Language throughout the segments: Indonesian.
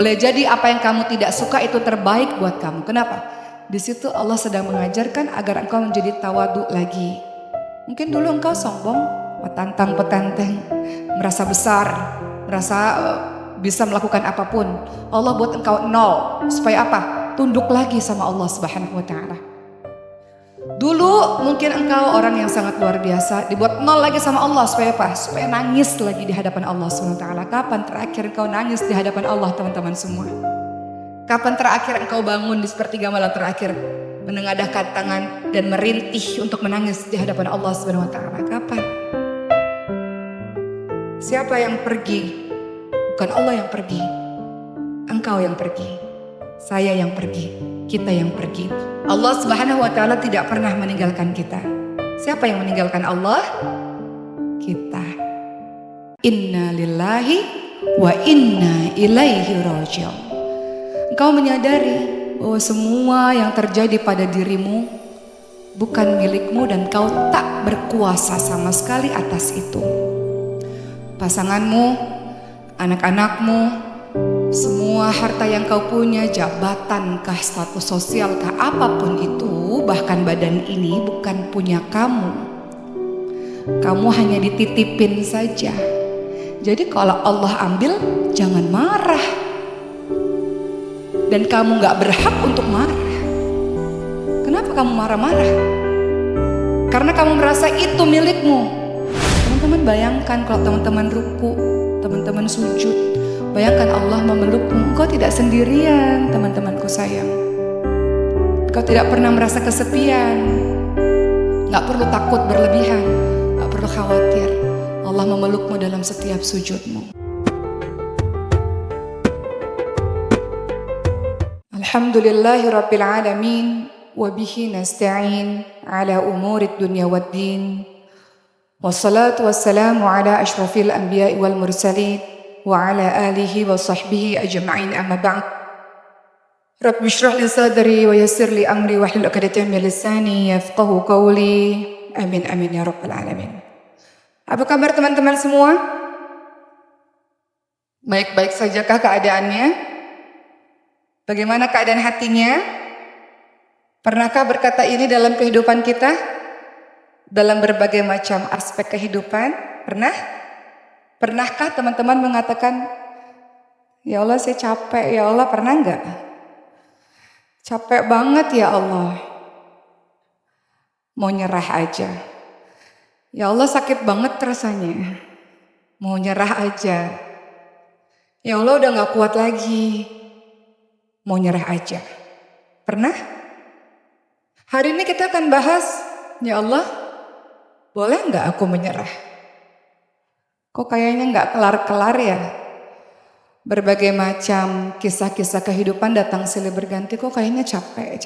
Boleh jadi apa yang kamu tidak suka itu terbaik buat kamu. Kenapa? Di situ Allah sedang mengajarkan agar engkau menjadi tawadu lagi. Mungkin dulu engkau sombong, petantang petenteng, merasa besar, merasa bisa melakukan apapun. Allah buat engkau nol. Supaya apa? Tunduk lagi sama Allah Subhanahu wa taala. Dulu mungkin engkau orang yang sangat luar biasa, dibuat nol lagi sama Allah supaya apa? Supaya nangis lagi di hadapan Allah SWT. Kapan terakhir engkau nangis di hadapan Allah, teman-teman semua? Kapan terakhir engkau bangun di sepertiga malam terakhir, menengadahkan tangan dan merintih untuk menangis di hadapan Allah SWT? Kapan? Siapa yang pergi? Bukan Allah yang pergi, engkau yang pergi, saya yang pergi, kita yang pergi. Allah Subhanahu wa taala tidak pernah meninggalkan kita. Siapa yang meninggalkan Allah? Kita. Inna lillahi wa inna ilaihi raji'un. Engkau menyadari bahwa semua yang terjadi pada dirimu bukan milikmu dan kau tak berkuasa sama sekali atas itu. Pasanganmu, anak-anakmu, semua harta yang kau punya, jabatankah, status sosialkah, apapun itu, bahkan badan ini bukan punya kamu. Kamu hanya dititipin saja. Jadi kalau Allah ambil, jangan marah. Dan kamu gak berhak untuk marah. Kenapa kamu marah-marah? Karena kamu merasa itu milikmu. Teman-teman bayangkan kalau teman-teman ruku, teman-teman sujud, bayangkan Allah memelukmu. Engkau tidak sendirian, teman-temanku sayang. Engkau tidak pernah merasa kesepian. Gak perlu takut berlebihan, gak perlu khawatir. Allah memelukmu dalam setiap sujudmu. Alhamdulillahirabbil alamin wa bihi nasta'in ala umurid dunya waddin. Wassalatu wassalamu ala asyrafil anbiya'i wal mursalin wa ala alihi wa sahbihi ajma'in, amma ba'd. Rabbi shrah li sadri wa yassir li amri wahlul 'uqdatam min lisani yafqahu qawli. Amin amin ya rabbal alamin. Apa kabar teman-teman semua? Baik-baik sajakah keadaannya? Bagaimana keadaan hatinya? Pernahkah berkata ini dalam kehidupan kita? Dalam berbagai macam aspek kehidupan? Pernah? Pernahkah teman-teman mengatakan, ya Allah saya capek, ya Allah, pernah enggak? Capek banget ya Allah. Mau nyerah aja. Ya Allah sakit banget rasanya. Mau nyerah aja. Ya Allah udah gak kuat lagi. Mau nyerah aja. Pernah? Hari ini kita akan bahas, ya Allah, boleh gak aku menyerah? Kok kayaknya gak kelar-kelar ya? Berbagai macam kisah-kisah kehidupan datang silih berganti, kok kayaknya capek.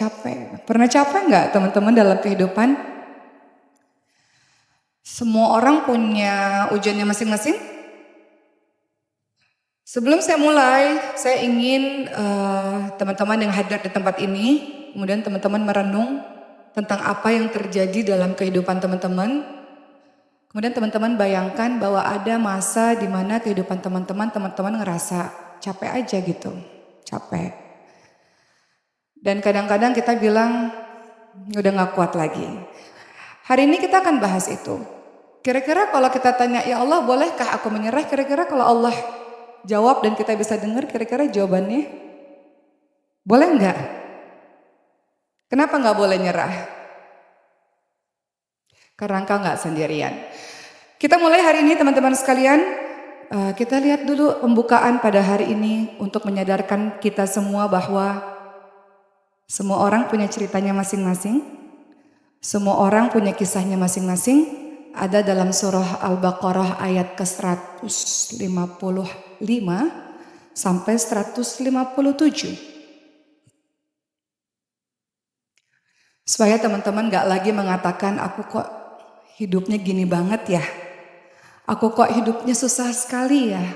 Pernah capek gak teman-teman dalam kehidupan? Semua orang punya ujiannya masing-masing. Sebelum saya mulai, saya ingin teman-teman yang hadir di tempat ini, kemudian teman-teman merenung tentang apa yang terjadi dalam kehidupan teman-teman. Kemudian teman-teman bayangkan bahwa ada masa di mana kehidupan teman-teman ngerasa capek aja gitu, capek. Dan kadang-kadang kita bilang udah gak kuat lagi. Hari ini kita akan bahas itu. Kira-kira kalau kita tanya, ya Allah bolehkah aku menyerah? Kira-kira kalau Allah jawab dan kita bisa dengar, kira-kira jawabannya boleh enggak? Kenapa enggak boleh nyerah? Karena engkau enggak sendirian. Kita mulai hari ini teman-teman sekalian. Kita lihat dulu pembukaan pada hari ini untuk menyadarkan kita semua bahwa semua orang punya ceritanya masing-masing. Semua orang punya kisahnya masing-masing. Ada dalam surah Al-Baqarah ayat ke-155 sampai 157. Supaya teman-teman gak lagi mengatakan, aku kok hidupnya gini banget ya. Aku kok hidupnya susah sekali ya.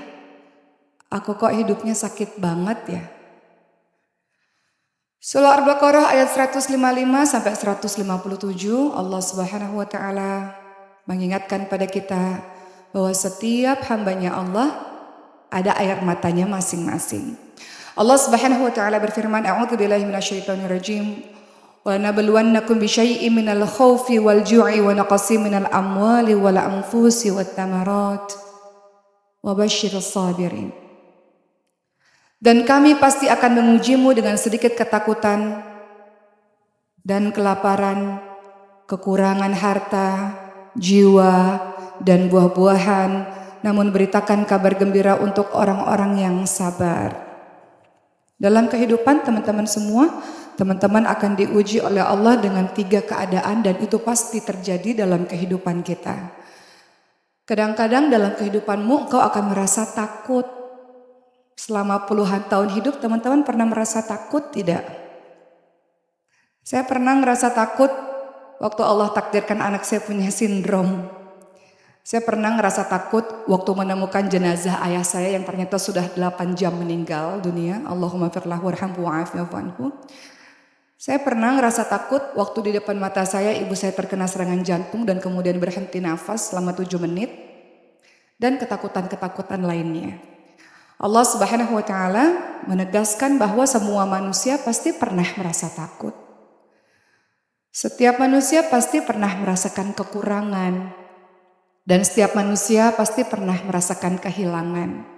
Aku kok hidupnya sakit banget ya. Surah Al-Baqarah ayat 155 sampai 157, Allah Subhanahu wa taala mengingatkan pada kita bahwa setiap hambanya Allah ada air matanya masing-masing. Allah Subhanahu wa taala berfirman, A'udzubillahi minasyaitonirrajim. Wa nabluwannakum bisyai'in minal khaufi wal ju'i wa naqsin minal amwali wal anfusi wat tamarat wa basyirus sabirin. Dan kami pasti akan mengujimu dengan sedikit ketakutan dan kelaparan, kekurangan harta, jiwa, dan buah-buahan. Namun beritakan kabar gembira untuk orang-orang yang sabar. Dalam kehidupan teman-teman semua, teman-teman akan diuji oleh Allah dengan 3 keadaan dan itu pasti terjadi dalam kehidupan kita. Kadang-kadang dalam kehidupanmu engkau akan merasa takut. Selama puluhan tahun hidup teman-teman pernah merasa takut tidak? Saya pernah merasa takut waktu Allah takdirkan anak saya punya sindrom. Saya pernah ngerasa takut waktu menemukan jenazah ayah saya yang ternyata sudah 8 jam meninggal dunia. Allahumma firlahu warhamhu wa'afi'afu anhu. Saya pernah ngerasa takut waktu di depan mata saya ibu saya terkena serangan jantung dan kemudian berhenti nafas selama 7 menit. Dan ketakutan-ketakutan lainnya. Allah Subhanahu wa taala menegaskan bahwa semua manusia pasti pernah merasa takut. Setiap manusia pasti pernah merasakan kekurangan. Dan setiap manusia pasti pernah merasakan kehilangan.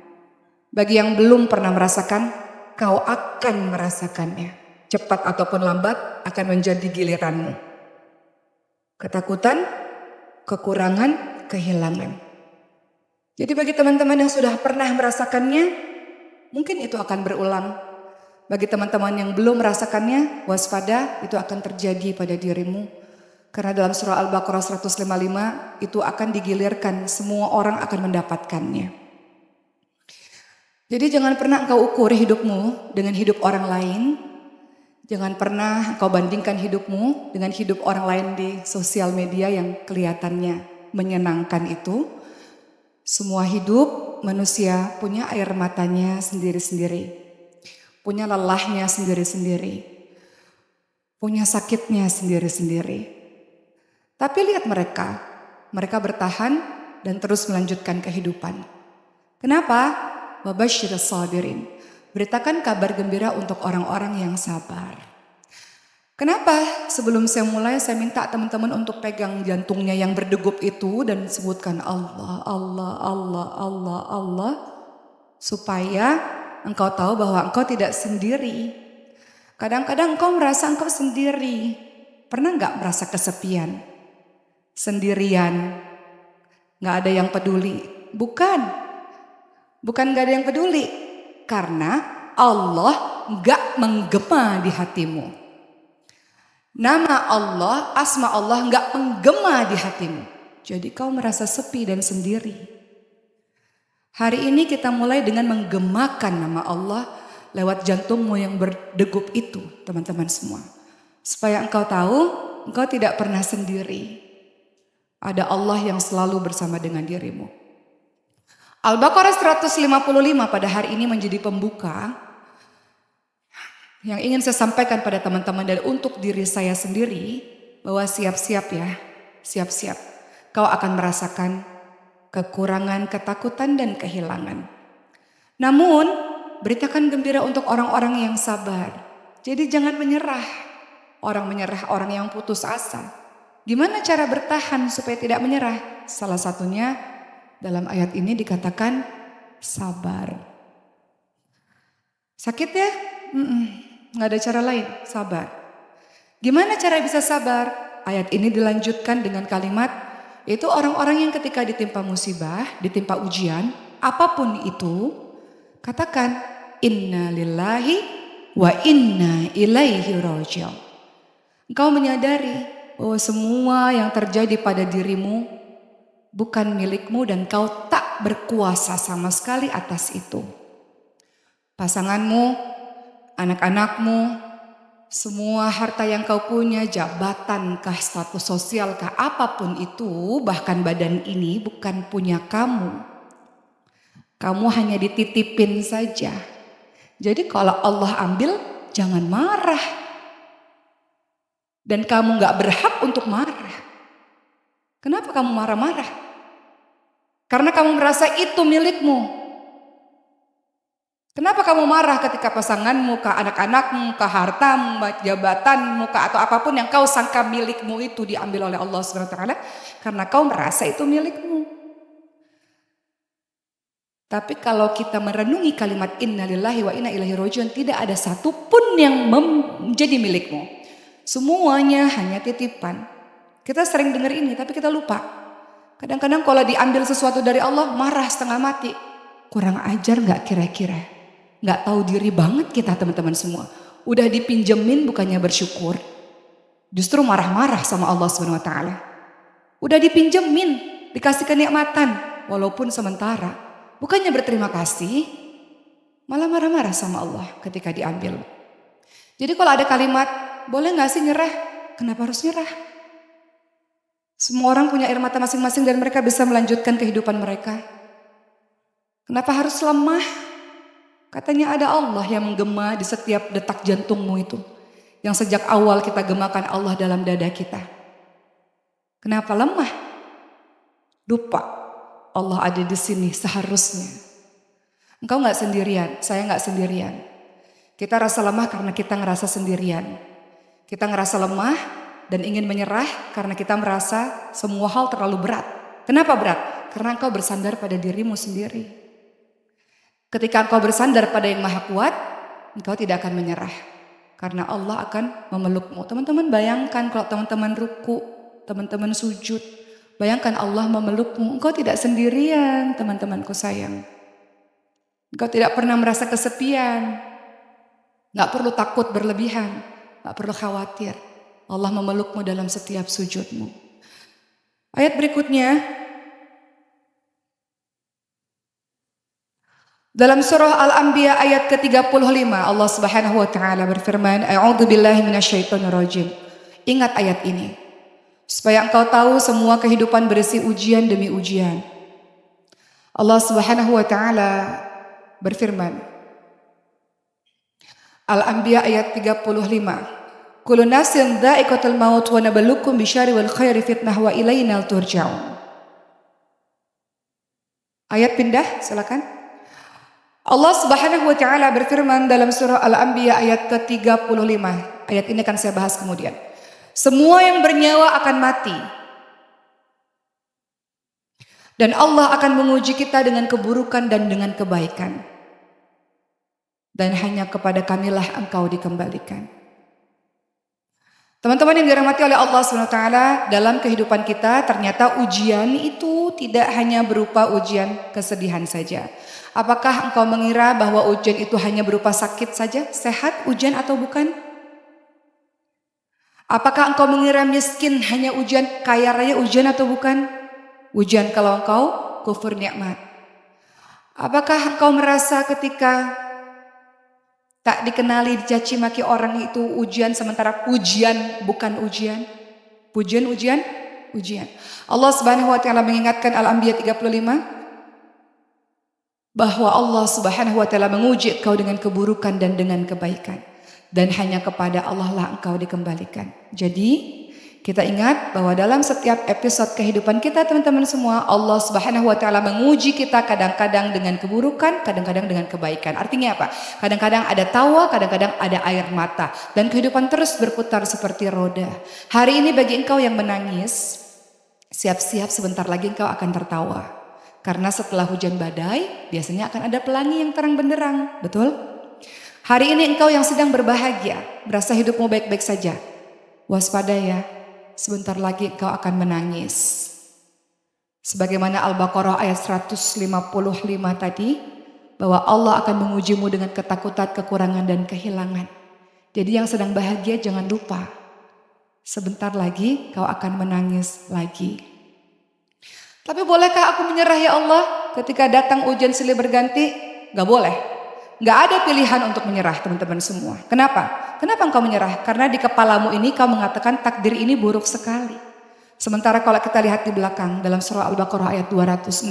Bagi yang belum pernah merasakan, kau akan merasakannya. Cepat ataupun lambat akan menjadi giliranmu. Ketakutan, kekurangan, kehilangan. Jadi bagi teman-teman yang sudah pernah merasakannya, mungkin itu akan berulang. Bagi teman-teman yang belum merasakannya, waspada, itu akan terjadi pada dirimu. Karena dalam surah Al-Baqarah 155 itu akan digilirkan, semua orang akan mendapatkannya. Jadi jangan pernah engkau ukur hidupmu dengan hidup orang lain. Jangan pernah engkau bandingkan hidupmu dengan hidup orang lain di sosial media yang kelihatannya menyenangkan itu. Semua hidup manusia punya air matanya sendiri-sendiri. Punya lelahnya sendiri-sendiri. Punya sakitnya sendiri-sendiri. Tapi lihat mereka bertahan dan terus melanjutkan kehidupan. Kenapa? Wabasyirus sabirin. Beritakan kabar gembira untuk orang-orang yang sabar. Kenapa? Sebelum saya mulai saya minta teman-teman untuk pegang jantungnya yang berdegup itu dan sebutkan Allah, Allah, Allah, Allah, Allah. Supaya engkau tahu bahwa engkau tidak sendiri. Kadang-kadang engkau merasa engkau sendiri. Pernah gak merasa kesepian? Sendirian, gak ada yang peduli. Bukan gak ada yang peduli. Karena Allah gak menggema di hatimu. Nama Allah, asma Allah gak menggema di hatimu. Jadi kau merasa sepi dan sendiri. Hari ini kita mulai dengan menggemakan nama Allah lewat jantungmu yang berdegup itu, teman-teman semua. Supaya engkau tahu, engkau tidak pernah sendiri. Ada Allah yang selalu bersama dengan dirimu. Al-Baqarah 155 pada hari ini menjadi pembuka yang ingin saya sampaikan pada teman-teman dan untuk diri saya sendiri, bahwa siap-siap ya, siap-siap. Kau akan merasakan kekurangan, ketakutan dan kehilangan. Namun, beritakan gembira untuk orang-orang yang sabar. Jadi jangan menyerah. Orang menyerah, orang yang putus asa. Gimana cara bertahan supaya tidak menyerah? Salah satunya dalam ayat ini dikatakan sabar. Sakit ya? Nggak ada cara lain, sabar. Gimana cara bisa sabar? Ayat ini dilanjutkan dengan kalimat, yaitu orang-orang yang ketika ditimpa musibah, ditimpa ujian, apapun itu, katakan inna lillahi wa inna ilaihi raji'un. Engkau menyadari bahwa semua yang terjadi pada dirimu bukan milikmu dan kau tak berkuasa sama sekali atas itu. Pasanganmu, anak-anakmu, semua harta yang kau punya, jabatankah, status sosialkah, apapun itu, bahkan badan ini bukan punya kamu. Kamu hanya dititipin saja. Jadi kalau Allah ambil, jangan marah. Dan kamu gak berhak untuk marah. Kenapa kamu marah-marah? Karena kamu merasa itu milikmu. Kenapa kamu marah ketika pasanganmu, ke anak-anakmu, ke hartamu, jabatanmu, ke atau apapun yang kau sangka milikmu itu diambil oleh Allah Subhanahu wa taala karena kau merasa itu milikmu. Tapi kalau kita merenungi kalimat innalillahi wa inna ilaihi rajiun, tidak ada satupun yang menjadi milikmu. Semuanya hanya titipan. Kita sering dengar ini tapi kita lupa. Kadang-kadang kalau diambil sesuatu dari Allah marah setengah mati. Kurang ajar gak kira-kira? Gak tahu diri banget kita teman-teman semua. Udah dipinjemin bukannya bersyukur. Justru marah-marah sama Allah Subhanahu wa taala. Udah dipinjemin, dikasih kenikmatan walaupun sementara. Bukannya berterima kasih, malah marah-marah sama Allah ketika diambil. Jadi kalau ada kalimat, boleh gak sih nyerah? Kenapa harus nyerah? Semua orang punya air mata masing-masing dan mereka bisa melanjutkan kehidupan mereka. Kenapa harus lemah? Katanya ada Allah yang menggema di setiap detak jantungmu itu. Yang sejak awal kita gemakan Allah dalam dada kita. Kenapa lemah? Lupa Allah ada di sini seharusnya. Engkau gak sendirian, saya gak sendirian. Kita rasa lemah karena kita ngerasa sendirian. Kita ngerasa lemah dan ingin menyerah karena kita merasa semua hal terlalu berat. Kenapa berat? Karena engkau bersandar pada dirimu sendiri. Ketika engkau bersandar pada yang maha kuat, engkau tidak akan menyerah. Karena Allah akan memelukmu. Teman-teman bayangkan kalau teman-teman ruku, teman-teman sujud. Bayangkan Allah memelukmu. Engkau tidak sendirian teman-temanku sayang. Engkau tidak pernah merasa kesepian. Gak perlu takut berlebihan. Gak perlu khawatir. Allah memelukmu dalam setiap sujudmu. Ayat berikutnya. Dalam surah Al-Anbiya ayat ke-35 Allah Subhanahu wa taala berfirman, A'udzubillahi minasyaitonirrajim. Ingat ayat ini. Supaya engkau tahu semua kehidupan berisi ujian demi ujian. Allah Subhanahu wa taala berfirman. Al-Anbiya ayat 35. Kullu nafsin dha'iqatul maut wa nabluukum bisyarri wal khairi fitnah wa ilaina turja'un. Ayat pindah, silakan. Allah Subhanahu wa taala berfirman dalam surah Al-Anbiya ayat ke-35. Ayat ini akan saya bahas kemudian. Semua yang bernyawa akan mati. Dan Allah akan menguji kita dengan keburukan dan dengan kebaikan. Dan hanya kepada Kamilah engkau dikembalikan. Teman-teman yang dirahmati oleh Allah SWT, dalam kehidupan kita ternyata ujian itu tidak hanya berupa ujian kesedihan saja. Apakah engkau mengira bahwa ujian itu hanya berupa sakit saja, sehat ujian atau bukan? Apakah engkau mengira miskin hanya ujian, kaya raya ujian atau bukan? Ujian kalau engkau kufur nikmat. Apakah engkau merasa ketika tak dikenali, dicaci maki orang itu ujian, sementara pujian bukan ujian? Pujian, ujian, ujian. Allah Subhanahu wa taala mengingatkan Al-Anbiya 35 bahwa Allah Subhanahu wa taala menguji engkau dengan keburukan dan dengan kebaikan. Dan hanya kepada Allah lah engkau dikembalikan. Jadi kita ingat bahwa dalam setiap episode kehidupan kita teman-teman semua, Allah Subhanahu wa taala menguji kita kadang-kadang dengan keburukan, kadang-kadang dengan kebaikan. Artinya apa? Kadang-kadang ada tawa, kadang-kadang ada air mata. Dan kehidupan terus berputar seperti roda. Hari ini bagi engkau yang menangis, siap-siap sebentar lagi engkau akan tertawa. Karena setelah hujan badai, biasanya akan ada pelangi yang terang benderang. Betul? Hari ini engkau yang sedang berbahagia, merasa hidupmu baik-baik saja. Waspada ya. Sebentar lagi engkau akan menangis. Sebagaimana Al-Baqarah ayat 155 tadi, bahwa Allah akan mengujimu dengan ketakutan, kekurangan dan kehilangan. Jadi yang sedang bahagia jangan lupa, sebentar lagi kau akan menangis lagi. Tapi bolehkah aku menyerah ya Allah ketika datang ujian silih berganti? Gak boleh. Gak ada pilihan untuk menyerah teman-teman semua. Kenapa? Kenapa engkau menyerah? Karena di kepalamu ini kau mengatakan takdir ini buruk sekali. Sementara kalau kita lihat di belakang dalam surah Al-Baqarah ayat 216.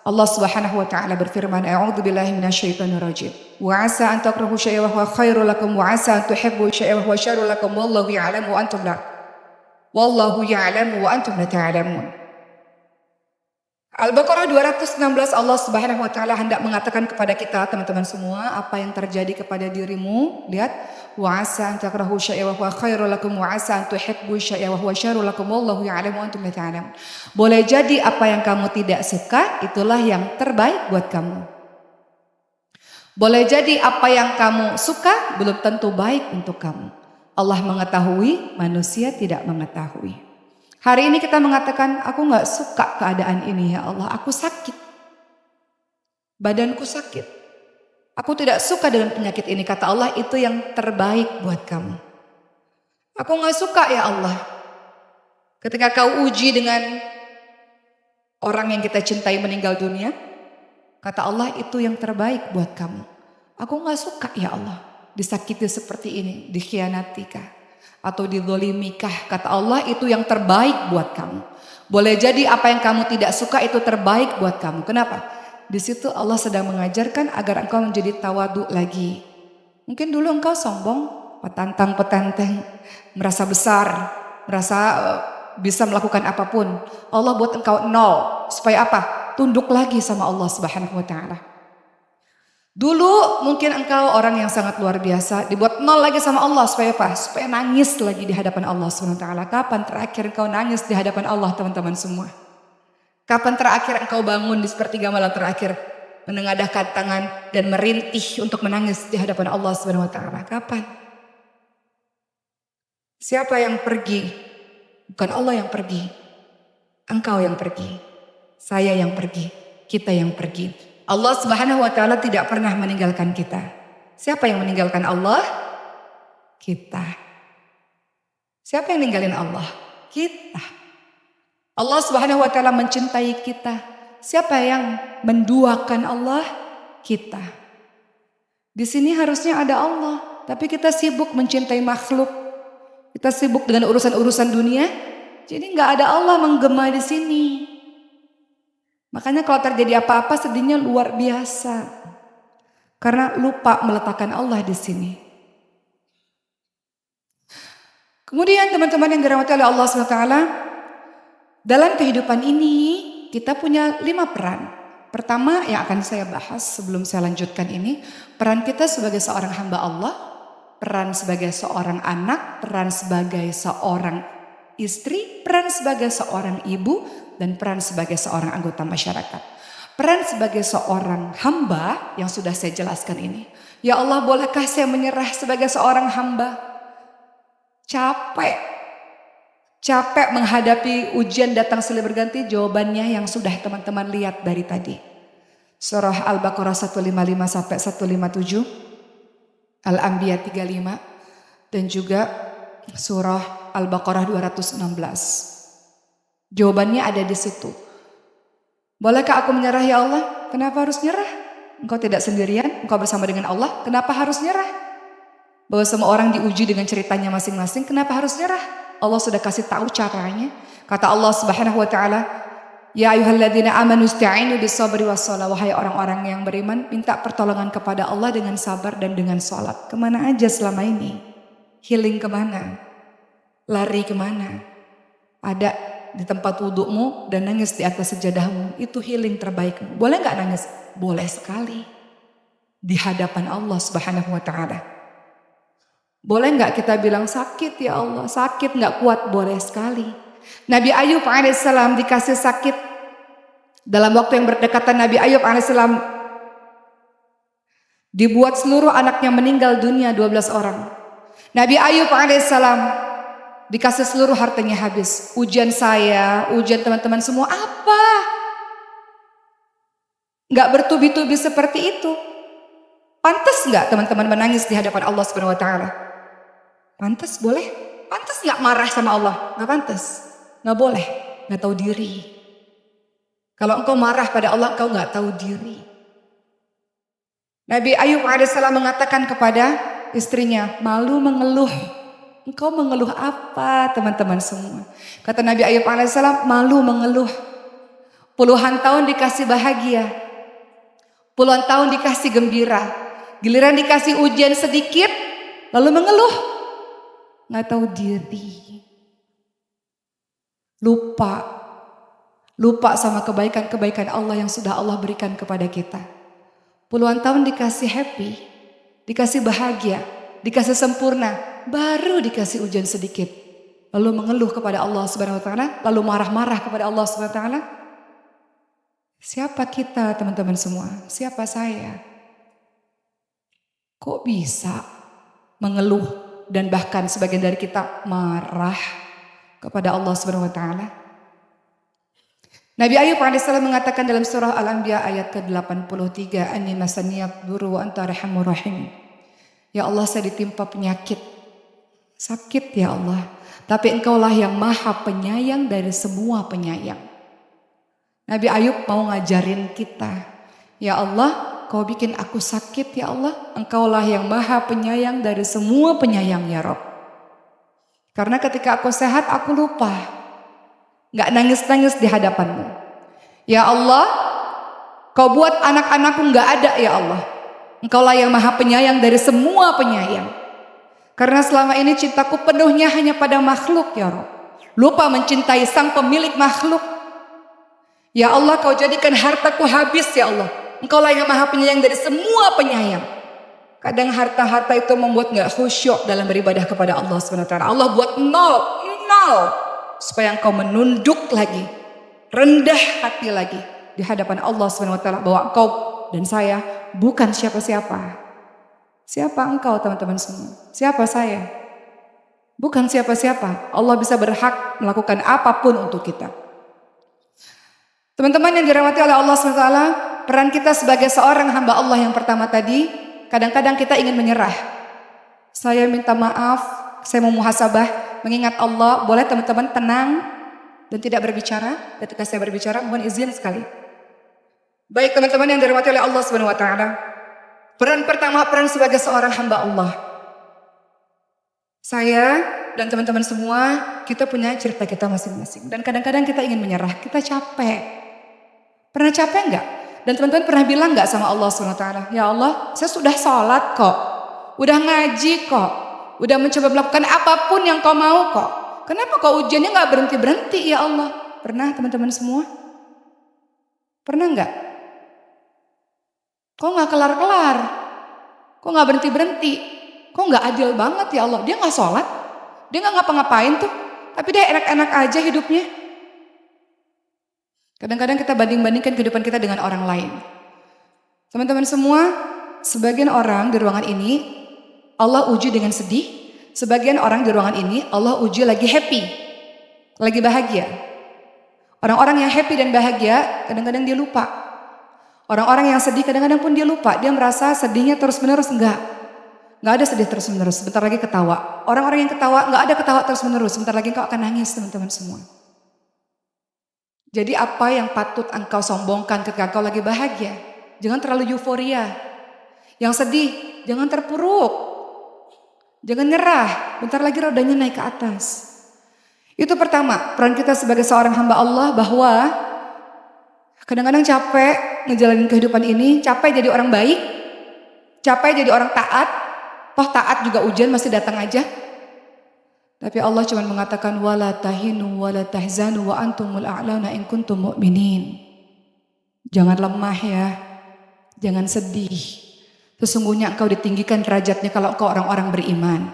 Allah Subhanahu wa taala berfirman, A'udzubillahi minasyaitonirrajim. Wa 'asa an takrahu syai'an wa huwa khairul lakum wa 'asa an tuhibbu syai'an wa huwa syarrul lakum wallahu ya'lamu wa antum la. Wallahu ya'lamu wa antum la ta'lamun. Al-Baqarah 216 Allah Subhanahu wa taala hendak mengatakan kepada kita teman-teman semua apa yang terjadi kepada dirimu. Lihat, wa asa an takrahu syai'an wa huwa khairul lakum wa asa an tuhibbu syai'an wa huwa syarrul lakum wallahu ya'lamu wa antum la ta'lamun. Boleh jadi apa yang kamu tidak suka itulah yang terbaik buat kamu. Boleh jadi apa yang kamu suka belum tentu baik untuk kamu. Allah mengetahui, manusia tidak mengetahui. Hari ini kita mengatakan, aku gak suka keadaan ini ya Allah, aku sakit. Badanku sakit. Aku tidak suka dengan penyakit ini, kata Allah, itu yang terbaik buat kamu. Aku gak suka ya Allah. Ketika kau uji dengan orang yang kita cintai meninggal dunia, kata Allah, itu yang terbaik buat kamu. Aku gak suka ya Allah, disakiti seperti ini, dikhianatikah atau dizolimikah, kata Allah, itu yang terbaik buat kamu. Boleh jadi apa yang kamu tidak suka itu terbaik buat kamu. Kenapa? Di situ Allah sedang mengajarkan agar engkau menjadi tawadu lagi. Mungkin dulu engkau sombong, petantang-petenteng, merasa besar, merasa bisa melakukan apapun. Allah buat engkau nol, supaya apa? Tunduk lagi sama Allah Subhanahu wa taala. Dulu mungkin engkau orang yang sangat luar biasa, dibuat nol lagi sama Allah supaya apa? Supaya nangis lagi di hadapan Allah SWT. Kapan terakhir engkau nangis di hadapan Allah teman-teman semua? Kapan terakhir engkau bangun di sepertiga malam terakhir, menengadahkan tangan dan merintih untuk menangis di hadapan Allah SWT? Kapan? Siapa yang pergi? Bukan Allah yang pergi. Engkau yang pergi. Saya yang pergi. Kita yang pergi. Allah Subhanahu wa taala tidak pernah meninggalkan kita. Siapa yang meninggalkan Allah? Kita. Siapa yang ninggalin Allah? Kita. Allah Subhanahu wa taala mencintai kita. Siapa yang menduakan Allah? Kita. Di sini harusnya ada Allah, tapi kita sibuk mencintai makhluk. Kita sibuk dengan urusan-urusan dunia. Jadi nggak ada Allah menggema di sini. Makanya kalau terjadi apa-apa sedihnya luar biasa. Karena lupa meletakkan Allah di sini. Kemudian teman-teman yang dirahmati oleh Allah SWT, dalam kehidupan ini kita punya 5 peran. Pertama yang akan saya bahas sebelum saya lanjutkan ini, peran kita sebagai seorang hamba Allah, peran sebagai seorang anak, peran sebagai seorang istri, peran sebagai seorang ibu, dan peran sebagai seorang anggota masyarakat. Peran sebagai seorang hamba yang sudah saya jelaskan ini. Ya Allah, bolehkah saya menyerah sebagai seorang hamba? Capek menghadapi ujian datang silih berganti. Jawabannya yang sudah teman-teman lihat dari tadi. Surah Al-Baqarah 155 sampai 157, Al-Anbiya 35, dan juga surah Al-Baqarah 216. Jawabannya ada di situ. Bolehkah aku menyerah ya Allah? Kenapa harus nyerah? Engkau tidak sendirian, engkau bersama dengan Allah. Kenapa harus nyerah? Bahwa semua orang diuji dengan ceritanya masing-masing. Kenapa harus nyerah? Allah sudah kasih tahu caranya. Kata Allah Subhanahu wa taala, ya ayyuhalladzina amanu ista'inu bis-sabri was-shalah. Wahai orang-orang yang beriman, minta pertolongan kepada Allah dengan sabar dan dengan salat. Kemana aja selama ini? Healing kemana? Lari kemana? Ada di tempat wudukmu dan nangis di atas sejadahmu, itu healing terbaikmu. Boleh gak nangis? Boleh sekali. Di hadapan Allah Subhanahu wa ta'ala. Boleh gak kita bilang sakit ya Allah? Sakit gak kuat? Boleh sekali. Nabi Ayub alaihissalam dikasih sakit. Dalam waktu yang berdekatan Nabi Ayub alaihissalam dibuat seluruh anaknya meninggal dunia, 12 orang. Nabi Ayub alaihissalam dikasih seluruh hartanya habis. Ujian saya, ujian teman-teman semua apa? Gak bertubi-tubi seperti itu. Pantas gak teman-teman menangis di hadapan Allah Subhanahu wa taala? Pantas, boleh? Pantas gak marah sama Allah? Gak pantas. Gak boleh. Gak tahu diri. Kalau engkau marah pada Allah, engkau gak tahu diri. Nabi Ayub alaihissalam mengatakan kepada istrinya, malu mengeluh. Engkau mengeluh apa teman-teman semua? Kata Nabi Ayub alaihissalam, malu mengeluh. Puluhan tahun dikasih bahagia. Puluhan tahun dikasih gembira. Giliran dikasih ujian sedikit, lalu mengeluh. Nggak tahu diri. Lupa Lupa sama kebaikan-kebaikan Allah yang sudah Allah berikan kepada kita. Puluhan tahun dikasih happy, dikasih bahagia, dikasih sempurna, baru dikasih ujian sedikit. Lalu mengeluh kepada Allah Subhanahu wa taala, lalu marah-marah kepada Allah Subhanahu wa taala. Siapa kita teman-teman semua? Siapa saya? Kok bisa mengeluh dan bahkan sebagian dari kita marah kepada Allah Subhanahu wa taala? Nabi Ayub alaihissalam mengatakan dalam surah Al-Anbiya ayat ke-83, "Anni masaniyad duru wa anta arhamur rahim." Ya Allah, saya ditimpa penyakit. Sakit ya Allah, tapi Engkaulah yang Maha Penyayang dari semua penyayang. Nabi Ayub mau ngajarin kita, ya Allah, Kau bikin aku sakit ya Allah, Engkaulah yang Maha Penyayang dari semua penyayang ya Rob. Karena ketika aku sehat aku lupa, gak nangis-nangis di hadapanmu. Ya Allah, Kau buat anak-anakku gak ada ya Allah, Engkaulah yang Maha Penyayang dari semua penyayang. Karena selama ini cintaku penuhnya hanya pada makhluk ya Rob, lupa mencintai sang pemilik makhluk. Ya Allah, Kau jadikan hartaku habis ya Allah, Engkaulah yang Maha Penyayang dari semua penyayang. Kadang harta-harta itu membuat gak khusyuk dalam beribadah kepada Allah SWT. Allah buat nol, supaya Engkau menunduk lagi, rendah hati lagi di hadapan Allah SWT, bahwa Engkau dan saya bukan siapa-siapa. Siapa Engkau teman-teman semua? Siapa saya? Bukan siapa-siapa. Allah bisa berhak melakukan apapun untuk kita. Teman-teman yang dirahmati oleh Allah SWT, peran kita sebagai seorang hamba Allah yang pertama tadi, kadang-kadang kita ingin menyerah. Saya minta maaf, saya mau muhasabah, mengingat Allah. Boleh teman-teman tenang dan tidak berbicara ketika saya berbicara, mohon izin sekali. Baik teman-teman yang dirahmati oleh Allah SWT, peran pertama, peran sebagai seorang hamba Allah. Saya dan teman-teman semua, kita punya cerita kita masing-masing. Dan kadang-kadang kita ingin menyerah, kita capek. Pernah capek enggak? Dan teman-teman pernah bilang enggak sama Allah SWT, ya Allah, saya sudah sholat kok, udah ngaji kok, udah mencoba melakukan apapun yang Kau mau kok, kenapa kok ujiannya enggak berhenti-berhenti ya Allah? Pernah teman-teman semua? Pernah enggak? Kok enggak kelar-kelar? Kok enggak berhenti-berhenti? Kok enggak adil banget ya Allah? Dia enggak sholat, dia enggak ngapa-ngapain tuh, tapi dia enak-enak aja hidupnya. Kadang-kadang kita banding-bandingkan kehidupan kita dengan orang lain. Teman-teman semua, sebagian orang di ruangan ini Allah uji dengan sedih, sebagian orang di ruangan ini Allah uji lagi happy, lagi bahagia. Orang-orang yang happy dan bahagia kadang-kadang dia lupa. Orang-orang yang sedih kadang-kadang pun dia lupa, dia merasa sedihnya terus-menerus. Enggak ada sedih terus-menerus, sebentar lagi ketawa. Orang-orang yang ketawa, enggak ada ketawa terus-menerus, sebentar lagi engkau akan nangis teman-teman semua. Jadi apa yang patut engkau sombongkan ketika engkau lagi bahagia? Jangan terlalu euforia. Yang sedih, jangan terpuruk. Jangan nyerah, bentar lagi rodanya naik ke atas. Itu pertama, peran kita sebagai seorang hamba Allah, bahwa kadang-kadang capek ngejalanin kehidupan ini, capek jadi orang baik, capek jadi orang taat. Toh taat juga ujian masih datang aja. Tapi Allah cuma mengatakan wala tahinu wala tahzanu wa antumul a'launa in kuntum mu'minin. Jangan lemah ya. Jangan sedih. Sesungguhnya engkau ditinggikan derajatnya kalau engkau orang-orang beriman.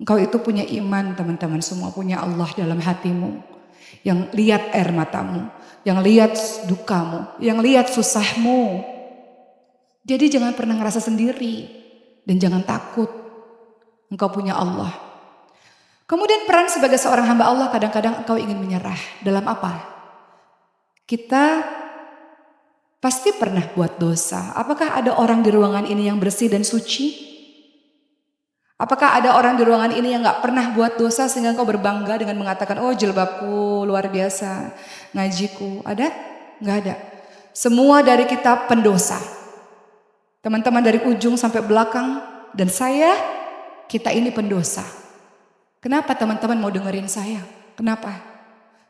Engkau itu punya iman teman-teman semua, punya Allah dalam hatimu. Yang lihat air matamu, yang lihat dukamu, yang lihat susahmu. Jadi jangan pernah ngerasa sendiri dan jangan takut. Engkau punya Allah. Kemudian peran sebagai seorang hamba Allah, kadang-kadang engkau ingin menyerah. Dalam apa? Kita pasti pernah buat dosa. Apakah ada orang di ruangan ini yang bersih dan suci? Apakah ada orang di ruangan ini yang gak pernah buat dosa sehingga engkau berbangga dengan mengatakan, oh jilbabku luar biasa, ngajiku? Ada? Gak ada. Semua dari kita pendosa. Teman-teman dari ujung sampai belakang dan saya, kita ini pendosa. Kenapa teman-teman mau dengerin saya? Kenapa?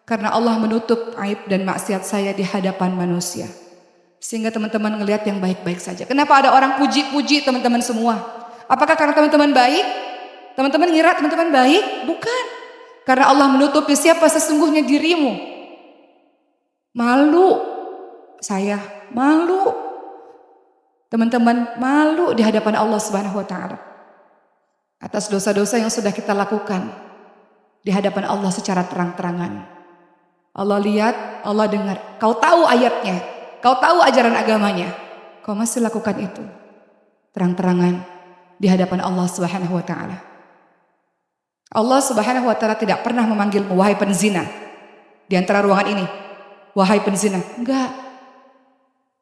Karena Allah menutup aib dan maksiat saya di hadapan manusia. Sehingga teman-teman ngelihat yang baik-baik saja. Kenapa ada orang puji-puji teman-teman semua? Apakah karena teman-teman baik? Teman-teman ngira teman-teman baik? Bukan. Karena Allah menutupi siapa sesungguhnya dirimu. Malu saya, malu teman-teman, malu di hadapan Allah Subhanahu wa taala atas dosa-dosa yang sudah kita lakukan di hadapan Allah secara terang-terangan. Allah lihat, Allah dengar. Kau tahu ayatnya, kau tahu ajaran agamanya, kau masih lakukan itu terang-terangan di hadapan Allah Subhanahu wa taala. Allah Subhanahu wa taala tidak pernah memanggilmu wahai penzina di antara ruangan ini. Wahai penzina, enggak.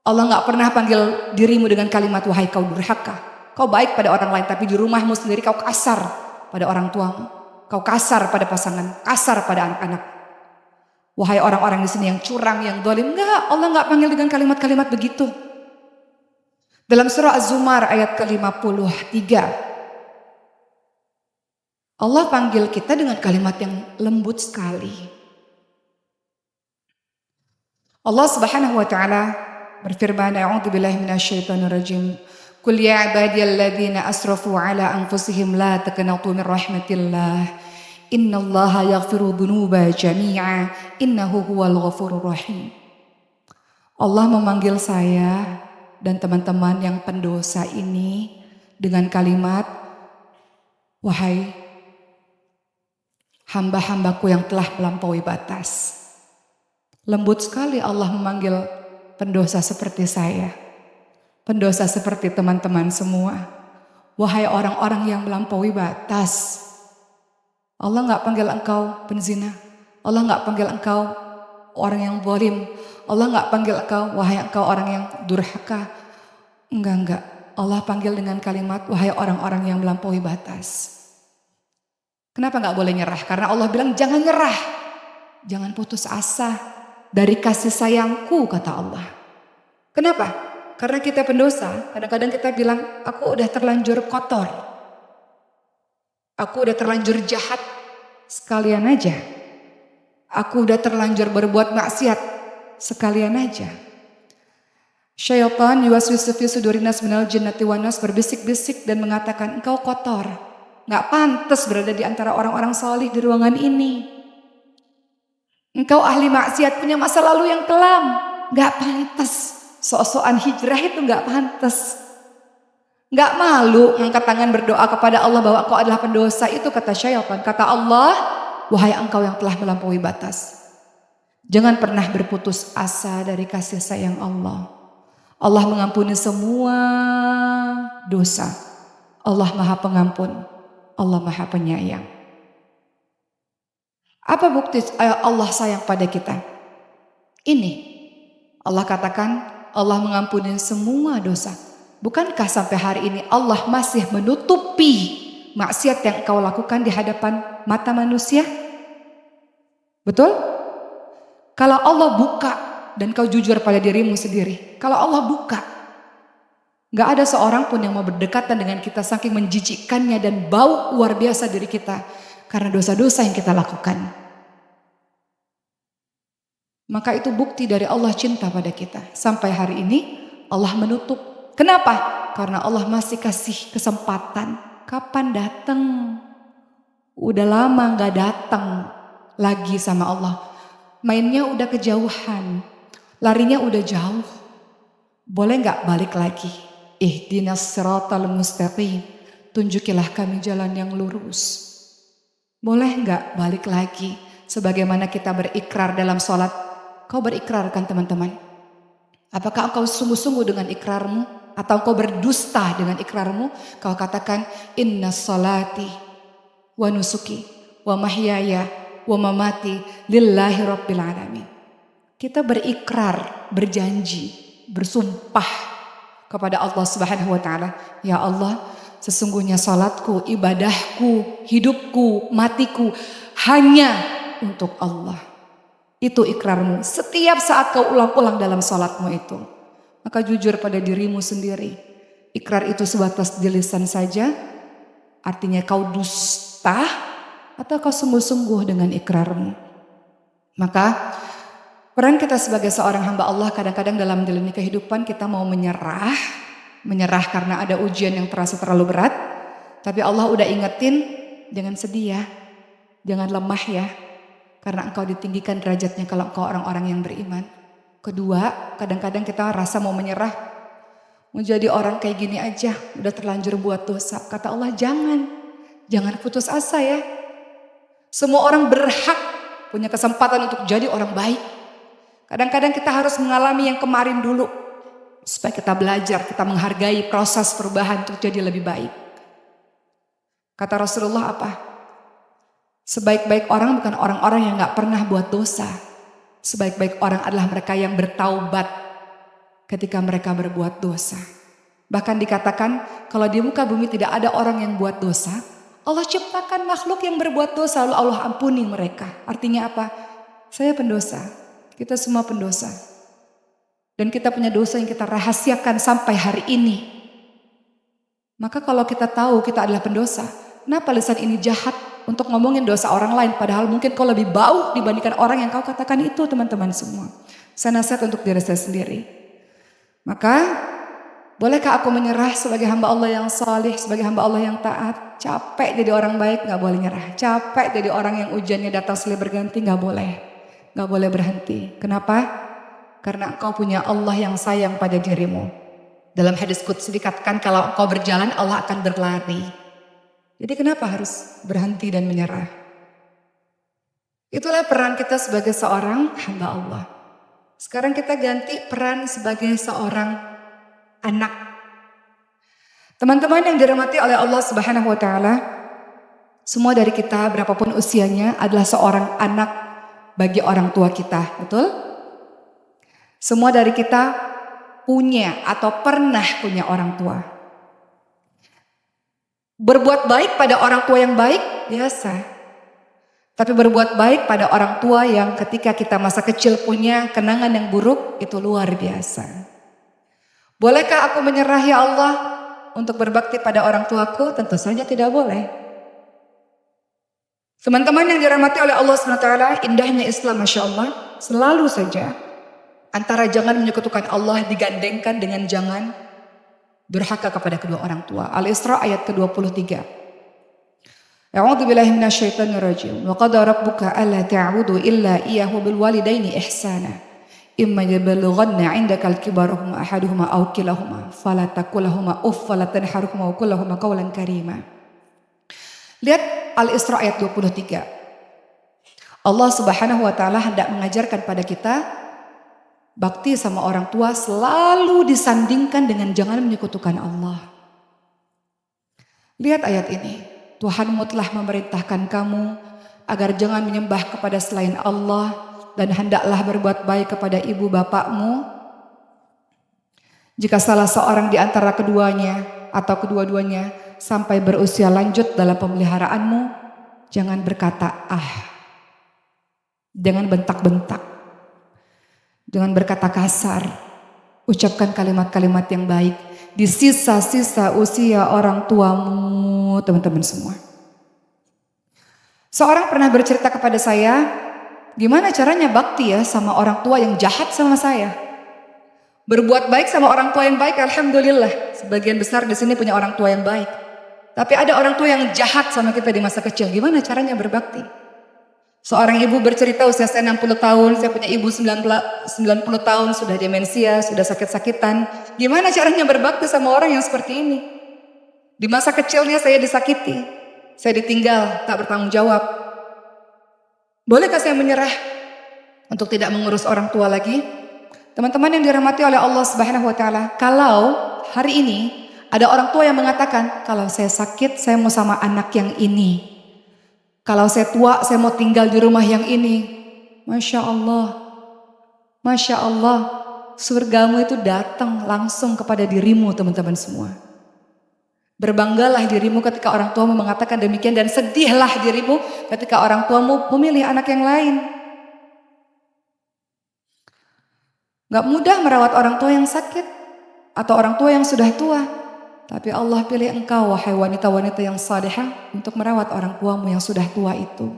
Allah enggak pernah panggil dirimu dengan kalimat wahai kau durhaka. Kau baik pada orang lain tapi di rumahmu sendiri kau kasar pada orang tuamu. Kau kasar pada pasangan, kasar pada anak-anak. Wahai orang-orang di sini yang curang, yang zalim, enggak. Allah enggak panggil dengan kalimat-kalimat begitu. Dalam surah Az-Zumar ayat ke-53, Allah panggil kita dengan kalimat yang lembut sekali. Allah Subhanahu wa taala berfirman, a'udzubillahi minasyaitonir rajim. Qul ya ibadiyalladzina asrafu ala anfusihim la taqnatu min rahmatillah. Innallaha yaghfiru dzunuba jami'a innahu huwal ghafurur rahim. Allah memanggil saya dan teman-teman yang pendosa ini dengan kalimat, wahai hamba-hambaku yang telah melampaui batas. Lembut sekali Allah memanggil pendosa seperti saya, pendosa seperti teman-teman semua. Wahai orang-orang yang melampaui batas. Allah enggak panggil engkau penzina. Allah enggak panggil engkau orang yang zalim. Allah enggak panggil engkau wahai engkau orang yang durhaka. Enggak. Allah panggil dengan kalimat wahai orang-orang yang melampaui batas. Kenapa enggak boleh nyerah? Karena Allah bilang jangan nyerah. Jangan putus asa dari kasih sayangku, kata Allah. Kenapa? Karena kita pendosa, kadang-kadang kita bilang, aku udah terlanjur kotor. Aku udah terlanjur jahat, sekalian aja. Aku udah terlanjur berbuat maksiat, sekalian aja. Syaitan yuwaswisu fi sudurinas minal jinnati wan nas berbisik-bisik dan mengatakan, engkau kotor. Gak pantas berada di antara orang-orang salih di ruangan ini. Engkau ahli maksiat, punya masa lalu yang kelam. Gak pantas. Sok-sokan hijrah itu gak pantas. Gak malu ngangkat tangan berdoa kepada Allah bahwa kau adalah pendosa. Itu kata syaitan. Kata Allah, wahai engkau yang telah melampaui batas. Jangan pernah berputus asa dari kasih sayang Allah. Allah mengampuni semua dosa. Allah Maha Pengampun. Allah Maha Penyayang. Apa bukti Allah sayang pada kita? Ini, Allah katakan Allah mengampuni semua dosa. Bukankah sampai hari ini Allah masih menutupi maksiat yang engkau lakukan di hadapan mata manusia? Betul? Kalau Allah buka dan kau jujur pada dirimu sendiri, kalau Allah buka, gak ada seorang pun yang mau berdekatan dengan kita saking menjijikkannya dan bau luar biasa diri kita. Karena dosa-dosa yang kita lakukan. Maka itu bukti dari Allah cinta pada kita. Sampai hari ini Allah menutup. Kenapa? Karena Allah masih kasih kesempatan. Kapan datang? Udah lama gak datang lagi sama Allah. Mainnya udah kejauhan. Larinya udah jauh. Boleh gak balik lagi? Ihdinas siratal mustaqim. Tunjukilah kami jalan yang lurus. Boleh enggak balik lagi sebagaimana kita berikrar dalam sholat? Kau berikrar kan teman-teman? Apakah engkau sungguh-sungguh dengan ikrarmu? Atau engkau berdusta dengan ikrarmu? Kau katakan inna sholati wa nusuki wa mahyaya wa mamati lillahi rabbil alamin. Kita berikrar, berjanji, bersumpah kepada Allah Subhanahu wa taala, ya Allah, sesungguhnya salatku, ibadahku, hidupku, matiku hanya untuk Allah. Itu ikrarmu. Setiap saat kau ulang-ulang dalam salatmu itu. Maka jujur pada dirimu sendiri. Ikrar itu sebatas di lisan saja. Artinya kau dusta atau kau sungguh-sungguh dengan ikrarmu. Maka peran kita sebagai seorang hamba Allah kadang-kadang dalam menjalani kehidupan kita mau menyerah. Menyerah karena ada ujian yang terasa terlalu berat. Tapi Allah udah ingetin, jangan sedih ya. Jangan lemah ya. Karena engkau ditinggikan derajatnya kalau engkau orang-orang yang beriman. Kedua, kadang-kadang kita rasa mau menyerah, mau jadi orang kayak gini aja, udah terlanjur buat dosa. Kata Allah, jangan putus asa ya. Semua orang berhak punya kesempatan untuk jadi orang baik. Kadang-kadang kita harus mengalami yang kemarin dulu, supaya kita belajar, kita menghargai proses perubahan untuk jadi lebih baik. Kata Rasulullah apa? Sebaik-baik orang bukan orang-orang yang gak pernah buat dosa. Sebaik-baik orang adalah mereka yang bertaubat ketika mereka berbuat dosa. Bahkan dikatakan kalau di muka bumi tidak ada orang yang buat dosa, Allah ciptakan makhluk yang berbuat dosa lalu Allah ampuni mereka. Artinya apa? Saya pendosa, kita semua pendosa. Dan kita punya dosa yang kita rahasiakan sampai hari ini. Maka kalau kita tahu kita adalah pendosa, kenapa lisan ini jahat untuk ngomongin dosa orang lain, padahal mungkin kau lebih bau dibandingkan orang yang kau katakan itu, teman-teman semua. Saya nasihat untuk diri saya sendiri. Maka, bolehkah aku menyerah sebagai hamba Allah yang salih, sebagai hamba Allah yang taat? Capek jadi orang baik, gak boleh nyerah. Capek jadi orang yang ujiannya datang silih berganti, gak boleh. Gak boleh berhenti. Kenapa? Karena engkau punya Allah yang sayang pada dirimu. Dalam hadis qudsi dikatakan kalau engkau berjalan, Allah akan berlari. Jadi kenapa harus berhenti dan menyerah? Itulah peran kita sebagai seorang hamba Allah. Sekarang kita ganti peran sebagai seorang anak. Teman-teman yang dirahmati oleh Allah Subhanahu wa taala, semua dari kita berapapun usianya adalah seorang anak bagi orang tua kita, betul? Semua dari kita punya atau pernah punya orang tua. Berbuat baik pada orang tua yang baik biasa. Tapi berbuat baik pada orang tua yang ketika kita masa kecil punya kenangan yang buruk itu luar biasa. Bolehkah aku menyerah ya Allah untuk berbakti pada orang tuaku? Tentu saja tidak boleh. Teman-teman yang dirahmati oleh Allah SWT, indahnya Islam Masya Allah selalu saja antara jangan menyekutukan Allah digandengkan dengan jangan durhaka kepada kedua orang tua. Al-Isra ayat ke-23. A'udzu billahi minasyaitonir rajim. Wa qad rabbuka alla ta'budu illa iyyahu bil walidaini ihsana. Imma yablughanna 'indakal kibara huma ahaduhuma aw kilahuma fala taqul lahumu uff wa la tanharhuma wa qul lahumu qawlan karima. Lihat Al-Isra ayat 23. Allah Subhanahu wa taala hendak mengajarkan pada kita bakti sama orang tua selalu disandingkan dengan jangan menyekutukan Allah. Lihat ayat ini. Tuhanmu telah memerintahkan kamu agar jangan menyembah kepada selain Allah dan hendaklah berbuat baik kepada ibu bapakmu. Jika salah seorang di antara keduanya atau kedua-duanya sampai berusia lanjut dalam pemeliharaanmu, jangan berkata jangan bentak-bentak. Dengan berkata kasar, ucapkan kalimat-kalimat yang baik di sisa-sisa usia orang tuamu, teman-teman semua. Seorang pernah bercerita kepada saya, gimana caranya bakti ya sama orang tua yang jahat sama saya. Berbuat baik sama orang tua yang baik, alhamdulillah. Sebagian besar di sini punya orang tua yang baik. Tapi ada orang tua yang jahat sama kita di masa kecil, gimana caranya berbakti? Seorang ibu bercerita usia saya 60 tahun, saya punya ibu 90 tahun, sudah demensia, sudah sakit-sakitan. Gimana caranya berbakti sama orang yang seperti ini? Di masa kecilnya saya disakiti, saya ditinggal, tak bertanggung jawab. Bolehkah saya menyerah untuk tidak mengurus orang tua lagi? Teman-teman yang dirahmati oleh Allah Subhanahu wa taala, kalau hari ini ada orang tua yang mengatakan, kalau saya sakit saya mau sama anak yang ini. Kalau saya tua, saya mau tinggal di rumah yang ini. Masya Allah, surgamu itu datang langsung kepada dirimu, teman-teman semua. Berbanggalah dirimu ketika orang tuamu mengatakan demikian, dan sedihlah dirimu ketika orang tuamu memilih anak yang lain. Gak mudah merawat orang tua yang sakit atau orang tua yang sudah tua. Tapi Allah pilih engkau, wahai wanita-wanita yang salihah, untuk merawat orang tuamu yang sudah tua itu.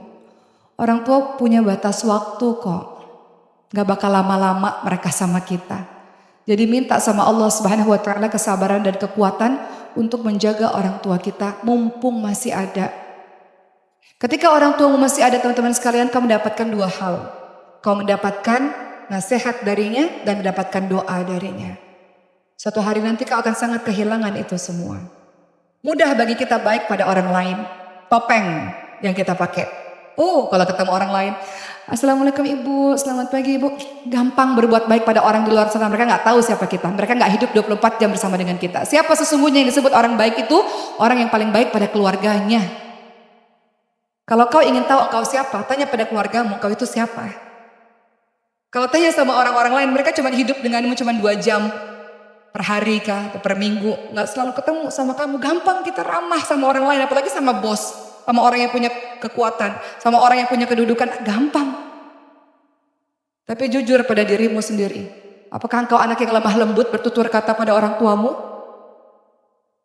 Orang tua punya batas waktu kok. Gak bakal lama-lama mereka sama kita. Jadi minta sama Allah Subhanahu wa taala kesabaran dan kekuatan untuk menjaga orang tua kita mumpung masih ada. Ketika orang tuamu masih ada, teman-teman sekalian, kau mendapatkan dua hal. Kau mendapatkan nasihat darinya, dan mendapatkan doa darinya. Suatu hari nanti kau akan sangat kehilangan itu semua. Mudah bagi kita baik pada orang lain. Topeng yang kita pakai. Kalau ketemu orang lain, Assalamualaikum ibu, selamat pagi ibu. Gampang berbuat baik pada orang di luar sana. Mereka gak tahu siapa kita. Mereka gak hidup 24 jam bersama dengan kita. Siapa sesungguhnya yang disebut orang baik itu? Orang yang paling baik pada keluarganya. Kalau kau ingin tahu kau siapa, tanya pada keluargamu, kau itu siapa. Kalau tanya sama orang-orang lain, mereka cuma hidup denganmu cuma 2 jam per hari kah, atau per minggu. Gak selalu ketemu sama kamu. Gampang kita ramah sama orang lain, apalagi sama bos, sama orang yang punya kekuatan, sama orang yang punya kedudukan. Gampang. Tapi jujur pada dirimu sendiri. Apakah engkau anak yang lemah lembut bertutur kata pada orang tuamu?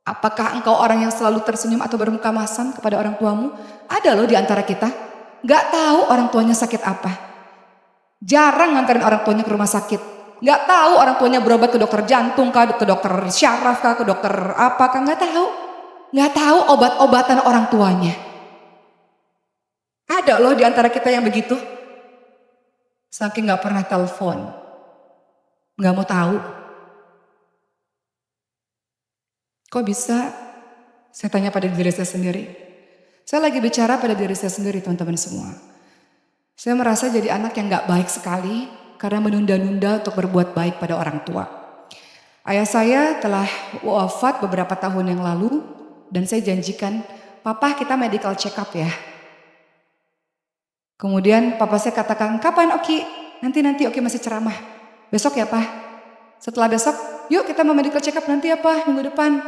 Apakah engkau orang yang selalu tersenyum atau bermuka masam kepada orang tuamu? Ada loh di antara kita, gak tahu orang tuanya sakit apa. Jarang nganterin orang tuanya ke rumah sakit. Gak tahu orang tuanya berobat ke dokter jantung kah, ke dokter syaraf kah, ke dokter apa kah, gak tahu. Gak tahu obat-obatan orang tuanya. Ada loh di antara kita yang begitu. Saking gak pernah telepon, gak mau tahu. Kok bisa? Saya tanya pada diri saya sendiri. Saya lagi bicara pada diri saya sendiri, teman-teman semua. Saya merasa jadi anak yang gak baik sekali karena menunda-nunda untuk berbuat baik pada orang tua. Ayah saya telah wafat beberapa tahun yang lalu dan saya janjikan, Papa kita medical check up ya. Kemudian papa saya katakan, kapan Oki? Nanti Oki masih ceramah. Besok ya Pak? Setelah besok, yuk kita mau medical check up nanti ya Pak, minggu depan.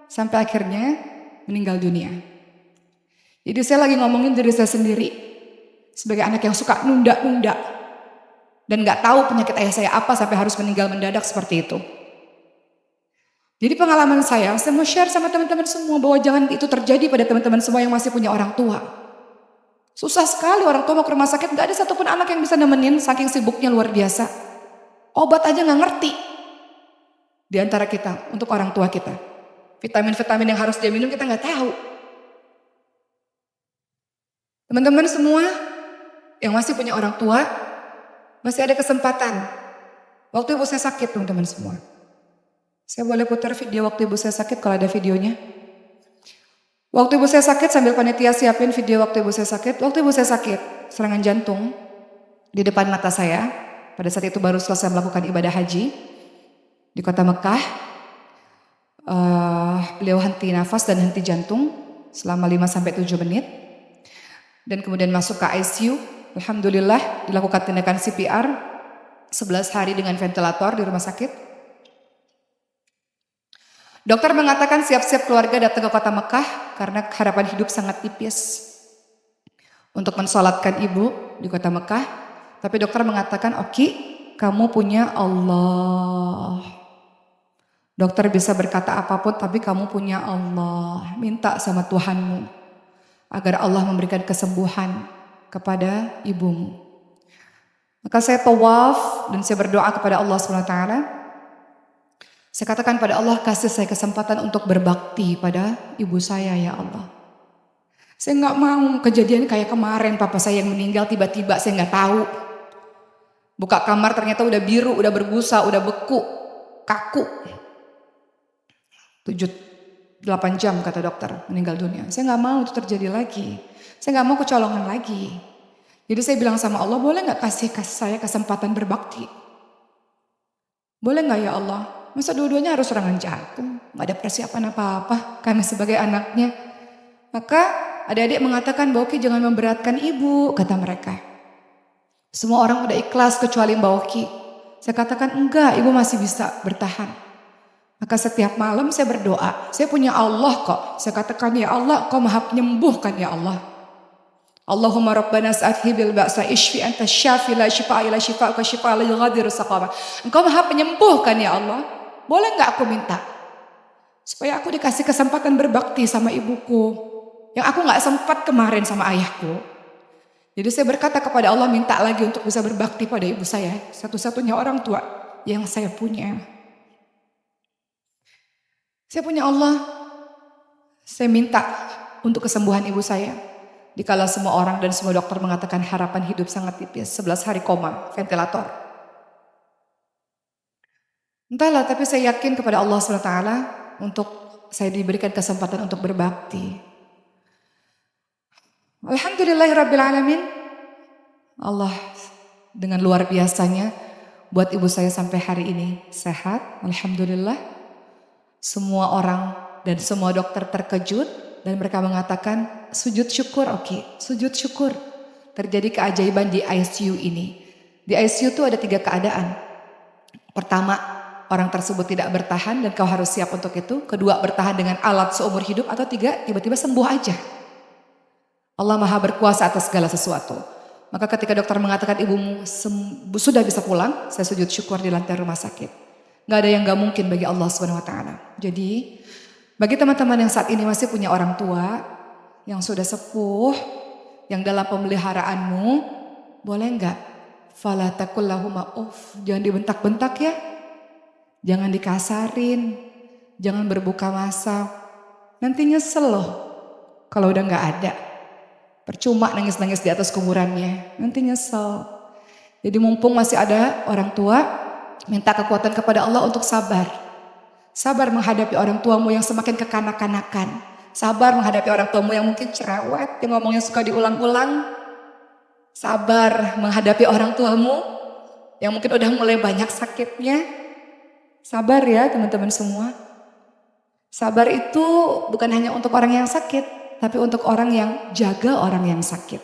Sampai akhirnya meninggal dunia. Jadi saya lagi ngomongin diri saya sendiri. Sebagai anak yang suka nunda-nunda. Dan gak tahu penyakit ayah saya apa sampai harus meninggal mendadak seperti itu. Jadi pengalaman saya mau share sama teman-teman semua bahwa jangan itu terjadi pada teman-teman semua yang masih punya orang tua. Susah sekali orang tua mau ke rumah sakit, gak ada satupun anak yang bisa nemenin saking sibuknya luar biasa. Obat aja gak ngerti di antara kita untuk orang tua kita. Vitamin-vitamin yang harus dia minum kita gak tahu. Teman-teman semua yang masih punya orang tua, masih ada kesempatan. Waktu ibu saya sakit teman-teman semua. Saya boleh putar video waktu ibu saya sakit kalau ada videonya. Waktu ibu saya sakit sambil panitia siapin video waktu ibu saya sakit. Waktu ibu saya sakit serangan jantung di depan mata saya. Pada saat itu baru selesai melakukan ibadah haji di kota Mekah. Beliau henti nafas dan henti jantung selama 5-7 menit. Dan kemudian masuk ke ICU. Alhamdulillah dilakukan tindakan CPR 11 hari dengan ventilator di rumah sakit. Dokter mengatakan siap-siap keluarga datang ke kota Mekah karena harapan hidup sangat tipis untuk mensolatkan ibu di kota Mekah. Tapi dokter mengatakan, Oki, kamu punya Allah. Dokter bisa berkata apapun tapi kamu punya Allah. Minta sama Tuhanmu agar Allah memberikan kesembuhan kepada ibumu. Maka saya tawaf dan saya berdoa kepada Allah SWT. Saya katakan pada Allah, kasih saya kesempatan untuk berbakti pada ibu saya ya Allah. Saya gak mau kejadian kayak kemarin papa saya yang meninggal tiba-tiba saya gak tahu. Buka kamar ternyata udah biru, udah berbusa, udah beku, kaku. 7-8 jam kata dokter meninggal dunia. Saya gak mau itu terjadi lagi. Saya gak mau kecolongan lagi. Jadi saya bilang sama Allah, boleh gak kasih saya kesempatan berbakti? Boleh gak ya Allah? Masa dua-duanya harus serangan jantung? Gak ada persiapan apa-apa kami sebagai anaknya. Maka adik-adik mengatakan, Mbak Oki jangan memberatkan ibu, kata mereka. Semua orang udah ikhlas kecuali Mbak Oki. Saya katakan enggak, ibu masih bisa bertahan. Maka setiap malam saya berdoa, saya punya Allah kok. Saya katakan ya Allah, Kau maha penyembuh kan ya Allah. Allahumma rabbana sa'athi bil ba'sa ishfi anta syafi la shifa'a ila shifa'uka shifa'a la yughadiru saqama. Engkau maha penyembuh kan ya Allah. Boleh gak aku minta? Supaya aku dikasih kesempatan berbakti sama ibuku. Yang aku gak sempat kemarin sama ayahku. Jadi saya berkata kepada Allah, minta lagi untuk bisa berbakti pada ibu saya. Satu-satunya orang tua yang saya punya. Saya punya Allah. Saya minta untuk kesembuhan ibu saya. Dikala semua orang dan semua dokter mengatakan harapan hidup sangat tipis. 11 hari koma, ventilator. Entahlah, tapi saya yakin kepada Allah SWT untuk saya diberikan kesempatan untuk berbakti. Alhamdulillahirrabbilalamin. Allah dengan luar biasanya buat ibu saya sampai hari ini sehat. Alhamdulillah. Semua orang dan semua dokter terkejut dan mereka mengatakan sujud syukur, oke, sujud syukur. Terjadi keajaiban di ICU ini. Di ICU itu ada 3 keadaan. Pertama, orang tersebut tidak bertahan dan kau harus siap untuk itu. Kedua, bertahan dengan alat seumur hidup. Atau 3, tiba-tiba sembuh aja. Allah Maha berkuasa atas segala sesuatu. Maka ketika dokter mengatakan ibumu sudah bisa pulang, saya sujud syukur di lantai rumah sakit. Gak ada yang gak mungkin bagi Allah SWT. Jadi bagi teman-teman yang saat ini masih punya orang tua yang sudah sepuh, yang dalam pemeliharaanmu, boleh gak? Fala taqul lahuma uff, jangan dibentak-bentak ya. Jangan dikasarin, jangan berbuka masa. Nanti nyesel loh kalau udah gak ada. Percuma nangis-nangis di atas kuburannya, nanti nyesel. Jadi mumpung masih ada orang tua, minta kekuatan kepada Allah untuk sabar. Sabar menghadapi orang tuamu yang semakin kekanak-kanakan. Sabar menghadapi orang tuamu yang mungkin cerewet, yang ngomongnya suka diulang-ulang. Sabar menghadapi orang tuamu yang mungkin udah mulai banyak sakitnya. Sabar ya teman-teman semua. Sabar itu bukan hanya untuk orang yang sakit, tapi untuk orang yang jaga orang yang sakit.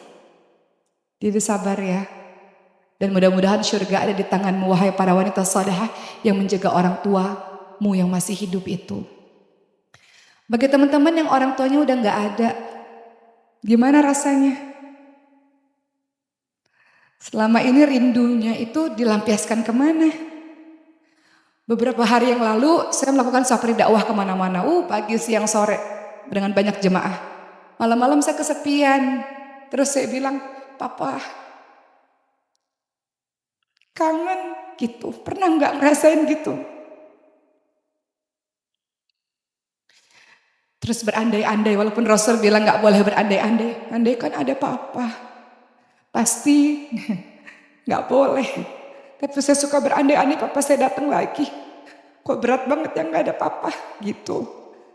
Jadi sabar ya. Dan mudah-mudahan surga ada di tanganmu wahai para wanita salihah yang menjaga orang tuamu yang masih hidup itu. Bagi teman-teman yang orang tuanya udah gak ada, gimana rasanya? Selama ini rindunya itu dilampiaskan kemana? Beberapa hari yang lalu saya melakukan safari dakwah kemana-mana. Pagi, siang, sore dengan banyak jemaah. Malam-malam saya kesepian. Terus saya bilang, Papa, kangen gitu, pernah nggak ngerasain gitu? Terus berandai-andai, walaupun Rasul bilang nggak boleh berandai-andai. Andai kan ada papa, pasti nggak boleh. Tapi saya suka berandai-andai, papa saya datang lagi. Kok berat banget yang nggak ada papa gitu.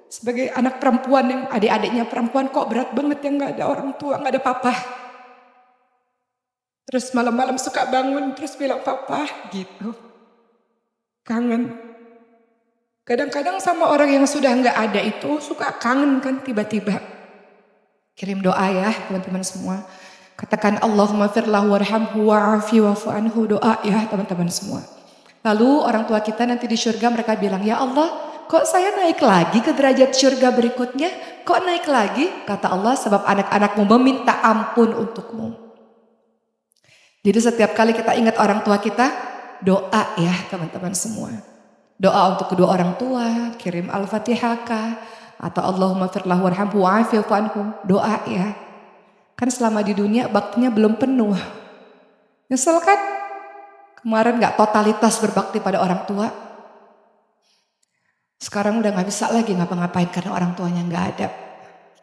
Sebagai anak perempuan yang adik-adiknya perempuan, kok berat banget yang nggak ada orang tua, nggak ada papa. Terus malam-malam suka bangun terus bilang papa gitu. Kangen. Kadang-kadang sama orang yang sudah nggak ada itu suka kangen kan tiba-tiba. Kirim doa ya teman-teman semua. Katakan Allahumma firlahu warhamhu wa'afi wa'fu anhu, doa ya teman-teman semua. Lalu orang tua kita nanti di surga mereka bilang, ya Allah, kok saya naik lagi ke derajat surga berikutnya? Kok naik lagi? Kata Allah, sebab anak-anakmu meminta ampun untukmu. Jadi setiap kali kita ingat orang tua kita, doa ya teman-teman semua. Doa untuk kedua orang tua, kirim Al-Fatihah kah, atau Allahumma firlahu warhamhu wa'afi wa'fu anhu, doa ya. Kan selama di dunia baktinya belum penuh. Nyesel kan? Kemarin gak totalitas berbakti pada orang tua. Sekarang udah gak bisa lagi ngapa-ngapain karena orang tuanya gak ada.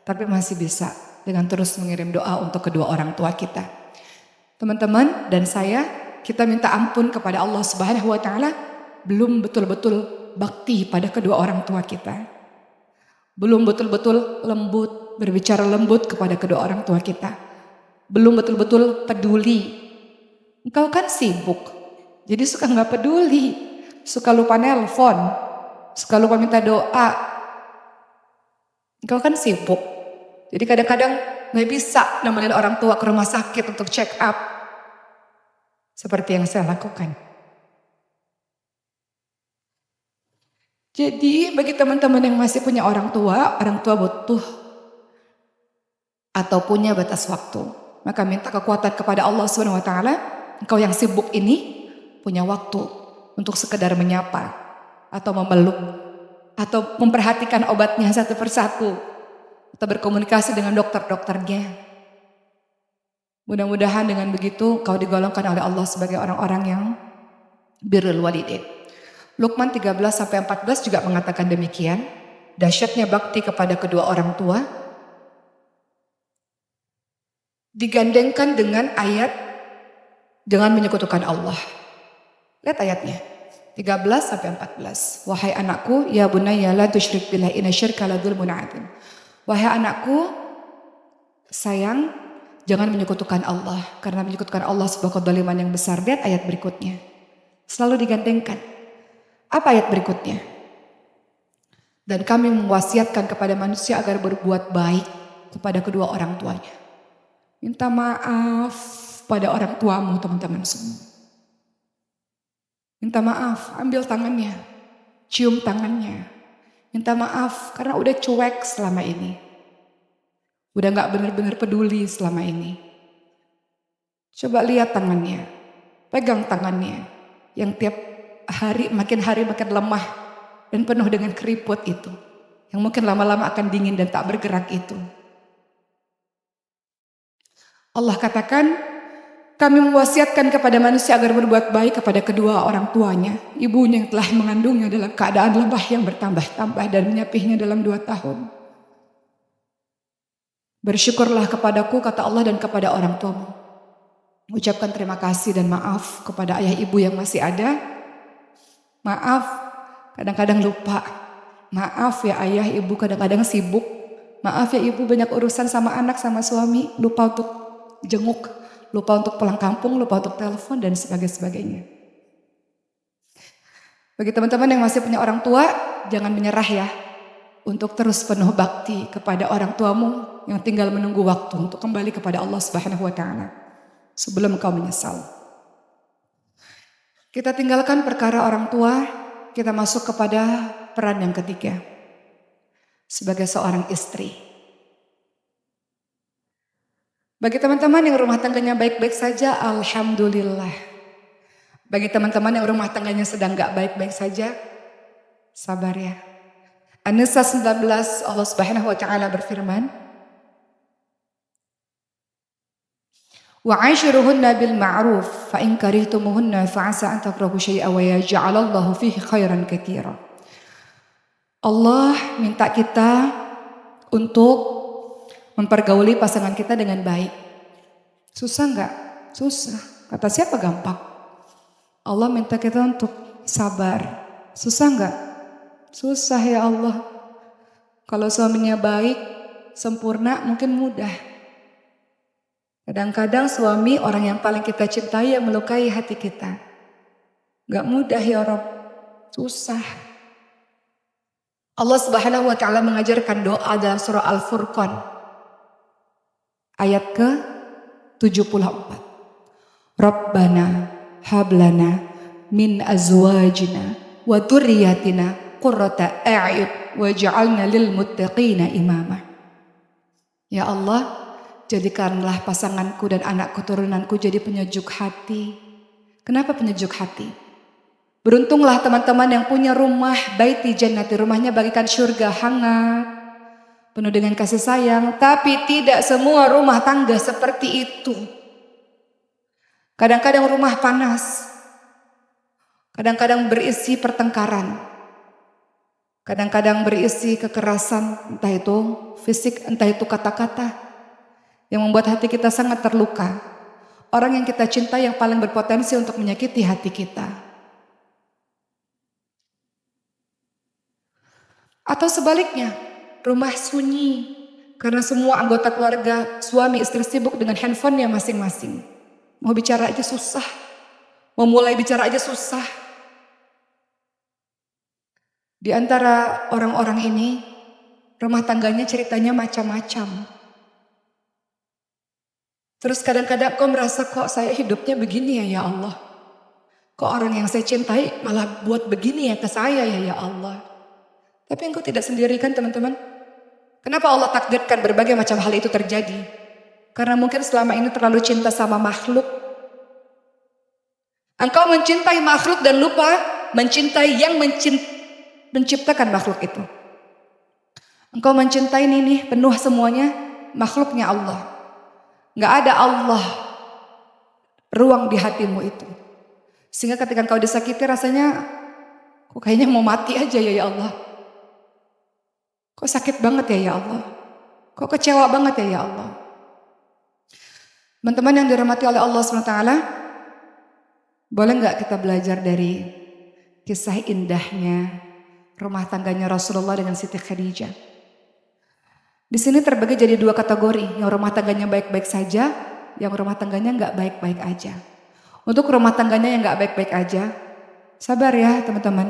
Tapi masih bisa dengan terus mengirim doa untuk kedua orang tua kita. Teman-teman dan saya, kita minta ampun kepada Allah Subhanahu wa Ta'ala, belum betul-betul bakti pada kedua orang tua kita. Belum betul-betul lembut, berbicara lembut kepada kedua orang tua kita. Belum betul-betul peduli. Engkau kan sibuk, jadi suka gak peduli, suka lupa nelpon, suka lupa minta doa. Engkau kan sibuk, jadi kadang-kadang gak bisa nemenin orang tua ke rumah sakit untuk check up. Seperti yang saya lakukan. Jadi bagi teman-teman yang masih punya orang tua butuh atau punya batas waktu. Maka minta kekuatan kepada Allah SWT. Engkau yang sibuk ini punya waktu untuk sekedar menyapa atau memeluk atau memperhatikan obatnya satu persatu atau berkomunikasi dengan dokter-dokternya. Mudah-mudahan dengan begitu kau digolongkan oleh Allah sebagai orang-orang yang birrul walidain. Luqman 13-14 juga mengatakan demikian. Dahsyatnya bakti kepada kedua orang tua digandengkan dengan ayat jangan menyekutukan Allah. Lihat ayatnya. 13 sampai 14. Wahai anakku, ya bunayya la tusyrik billah inna syirka la dzulmun adzim. Wahai anakku, sayang, jangan menyekutukan Allah, karena menyekutukan Allah sebuah kezaliman yang besar. Lihat ayat berikutnya. Selalu digandengkan. Apa ayat berikutnya? Dan kami mewasiatkan kepada manusia agar berbuat baik kepada kedua orang tuanya. Minta maaf pada orang tuamu, teman-teman semua. Minta maaf, ambil tangannya, cium tangannya. Minta maaf karena udah cuek selama ini. Udah gak benar-benar peduli selama ini. Coba lihat tangannya, pegang tangannya yang tiap hari makin lemah dan penuh dengan keriput itu. Yang mungkin lama-lama akan dingin dan tak bergerak itu. Allah katakan, kami mewasiatkan kepada manusia agar berbuat baik kepada kedua orang tuanya. Ibunya yang telah mengandungnya dalam keadaan lemah yang bertambah-tambah dan menyapihnya dalam 2 tahun. Bersyukurlah kepadaku, kata Allah, dan kepada orang tuamu. Ucapkan terima kasih dan maaf kepada ayah ibu yang masih ada. Maaf, kadang-kadang lupa. Maaf ya ayah ibu, kadang-kadang sibuk. Maaf ya ibu, banyak urusan sama anak, sama suami. Lupa untuk jenguk, lupa untuk pulang kampung, lupa untuk telepon dan sebagainya. Bagi teman-teman yang masih punya orang tua, jangan menyerah ya. Untuk terus penuh bakti kepada orang tuamu yang tinggal menunggu waktu untuk kembali kepada Allah Subhanahu wa taala sebelum kau menyesal. Kita tinggalkan perkara orang tua, kita masuk kepada peran yang ketiga. Sebagai seorang istri. Bagi teman-teman yang rumah tangganya baik-baik saja, alhamdulillah. Bagi teman-teman yang rumah tangganya sedang gak baik-baik saja, sabar ya. An-Nisa 19, Allah Subhanahu wa taala berfirman, wa 'ashiruhunna bil ma'ruf fa in karihtumuhunna fa 'asa an takrahu syai'an wa yaj'alallahu fihi khairan katsira. Allah minta kita untuk mempergauli pasangan kita dengan baik. Susah enggak? Susah. Kata siapa gampang? Allah minta kita untuk sabar. Susah enggak? Susah ya Allah. Kalau suaminya baik, sempurna, mungkin mudah. Kadang-kadang suami orang yang paling kita cintai yang melukai hati kita. Gak mudah ya Rabb. Susah. Allah Subhanahu wa taala mengajarkan doa dalam surah Al-Furqan ayat ke-74. Rabbana hablana min azwajina wa dzurriyyatina qurrata a'yun waj'alna lil muttaqina imama. Ya Allah, jadikanlah pasanganku dan anakku turunanku jadi penyejuk hati. Kenapa penyejuk hati? Beruntunglah teman-teman yang punya rumah baiti jannati, rumahnya bagikan surga hangat, penuh dengan kasih sayang. Tapi tidak semua rumah tangga seperti itu. Kadang-kadang rumah panas, kadang-kadang berisi pertengkaran, kadang-kadang berisi kekerasan, entah itu fisik, entah itu kata-kata, yang membuat hati kita sangat terluka. Orang yang kita cinta yang paling berpotensi untuk menyakiti hati kita. Atau sebaliknya, rumah sunyi karena semua anggota keluarga, suami istri sibuk dengan handphonenya masing-masing. Mau bicara aja susah, mau mulai bicara aja susah. Di antara orang-orang ini, rumah tangganya ceritanya macam-macam. Terus kadang-kadang kau merasa kok saya hidupnya begini ya Allah. Kok orang yang saya cintai malah buat begini ya ke saya ya Allah. Tapi engkau tidak sendiri kan teman-teman? Kenapa Allah takdirkan berbagai macam hal itu terjadi? Karena mungkin selama ini terlalu cinta sama makhluk. Engkau mencintai makhluk dan lupa mencintai yang menciptakan makhluk itu. Engkau mencintai ini penuh semuanya makhluknya Allah. Gak ada Allah ruang di hatimu itu. Sehingga ketika engkau disakiti rasanya kok kayaknya mau mati aja ya Allah. Kok sakit banget ya Allah. Kok kecewa banget ya Allah. Teman-teman yang dirahmati oleh Allah SWT, boleh gak kita belajar dari kisah indahnya rumah tangganya Rasulullah dengan Siti Khadijah. Di sini terbagi jadi dua kategori, yang rumah tangganya baik-baik saja, yang rumah tangganya nggak baik-baik aja. Untuk rumah tangganya yang nggak baik-baik aja, sabar ya teman-teman.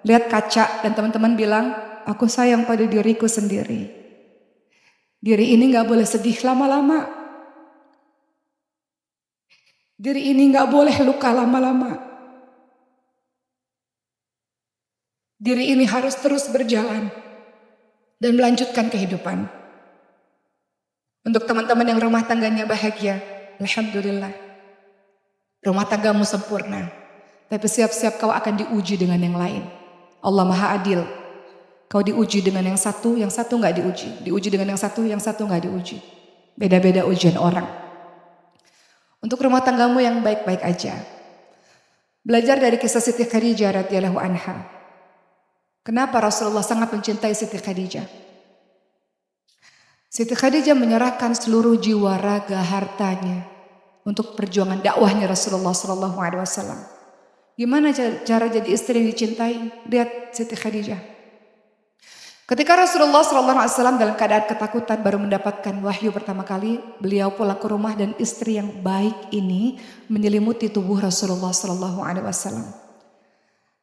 Lihat kaca dan teman-teman bilang, aku sayang pada diriku sendiri. Diri ini nggak boleh sedih lama-lama. Diri ini nggak boleh luka lama-lama. Diri ini harus terus berjalan dan melanjutkan kehidupan. Untuk teman-teman yang rumah tangganya bahagia, alhamdulillah. Rumah tanggamu sempurna. Tapi siap-siap kau akan diuji dengan yang lain. Allah Maha Adil. Kau diuji dengan yang satu nggak diuji. Diuji dengan yang satu nggak diuji. Beda-beda ujian orang. Untuk rumah tanggamu yang baik-baik aja. Belajar dari kisah Siti Khadijah radhiyallahu anha. Kenapa Rasulullah sangat mencintai Siti Khadijah? Siti Khadijah menyerahkan seluruh jiwa, raga, hartanya untuk perjuangan dakwahnya Rasulullah SAW. Gimana cara jadi istri yang dicintai? Lihat Siti Khadijah. Ketika Rasulullah SAW dalam keadaan ketakutan baru mendapatkan wahyu pertama kali, beliau pulang ke rumah dan istri yang baik ini menyelimuti tubuh Rasulullah SAW.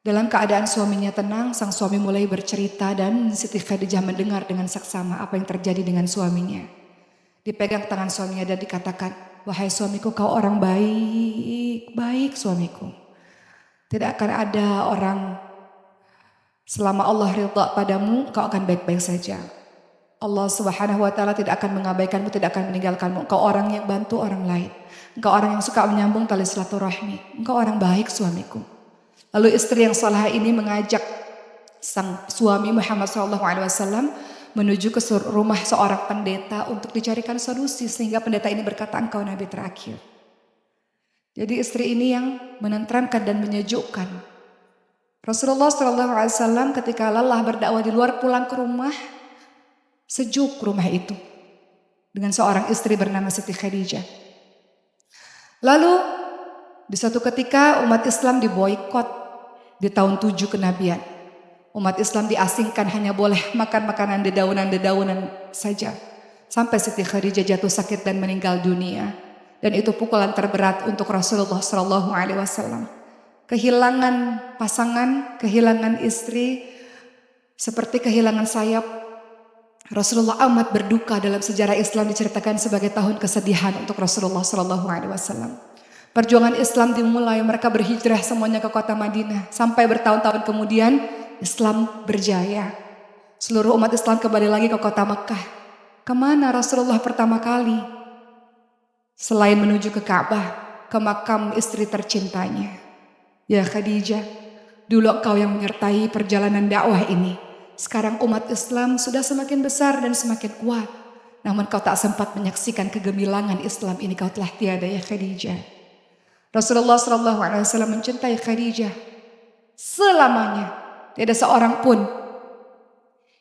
Dalam keadaan suaminya tenang, sang suami mulai bercerita dan Siti Khadijah mendengar dengan saksama apa yang terjadi dengan suaminya. Dipegang tangan suaminya dan dikatakan, wahai suamiku, kau orang baik, baik suamiku. Tidak akan ada orang, selama Allah ridha padamu, kau akan baik-baik saja. Allah Subhanahu wa Ta'ala tidak akan mengabaikanmu, tidak akan meninggalkanmu. Engkau orang yang bantu orang lain. Engkau orang yang suka menyambung tali silaturahmi. Engkau orang baik suamiku. Lalu istri yang salihah ini mengajak sang suami Muhammad SAW menuju ke rumah seorang pendeta untuk dicarikan solusi sehingga pendeta ini berkata, engkau nabi terakhir. Jadi istri ini yang menenteramkan dan menyejukkan. Rasulullah SAW ketika lelah berdakwah di luar pulang ke rumah, sejuk rumah itu dengan seorang istri bernama Siti Khadijah. Lalu di suatu ketika umat Islam diboikot. Di tahun 7 kenabian, umat Islam diasingkan, hanya boleh makan makanan dedaunan-dedaunan saja. Sampai Siti Khadijah jatuh sakit dan meninggal dunia. Dan itu pukulan terberat untuk Rasulullah SAW. Kehilangan pasangan, kehilangan istri, seperti kehilangan sayap. Rasulullah amat berduka. Dalam sejarah Islam diceritakan sebagai tahun kesedihan untuk Rasulullah SAW. Perjuangan Islam dimulai, mereka berhijrah semuanya ke kota Madinah. Sampai bertahun-tahun kemudian Islam berjaya. Seluruh umat Islam kembali lagi ke kota Mekah. Kemana Rasulullah pertama kali? Selain menuju ke Ka'bah, ke makam istri tercintanya. Ya Khadijah, dulu engkau yang menyertai perjalanan dakwah ini. Sekarang umat Islam sudah semakin besar dan semakin kuat. Namun kau tak sempat menyaksikan kegemilangan Islam ini, kau telah tiada ya Khadijah. Rasulullah SAW mencintai Khadijah selamanya. Tidak seorang pun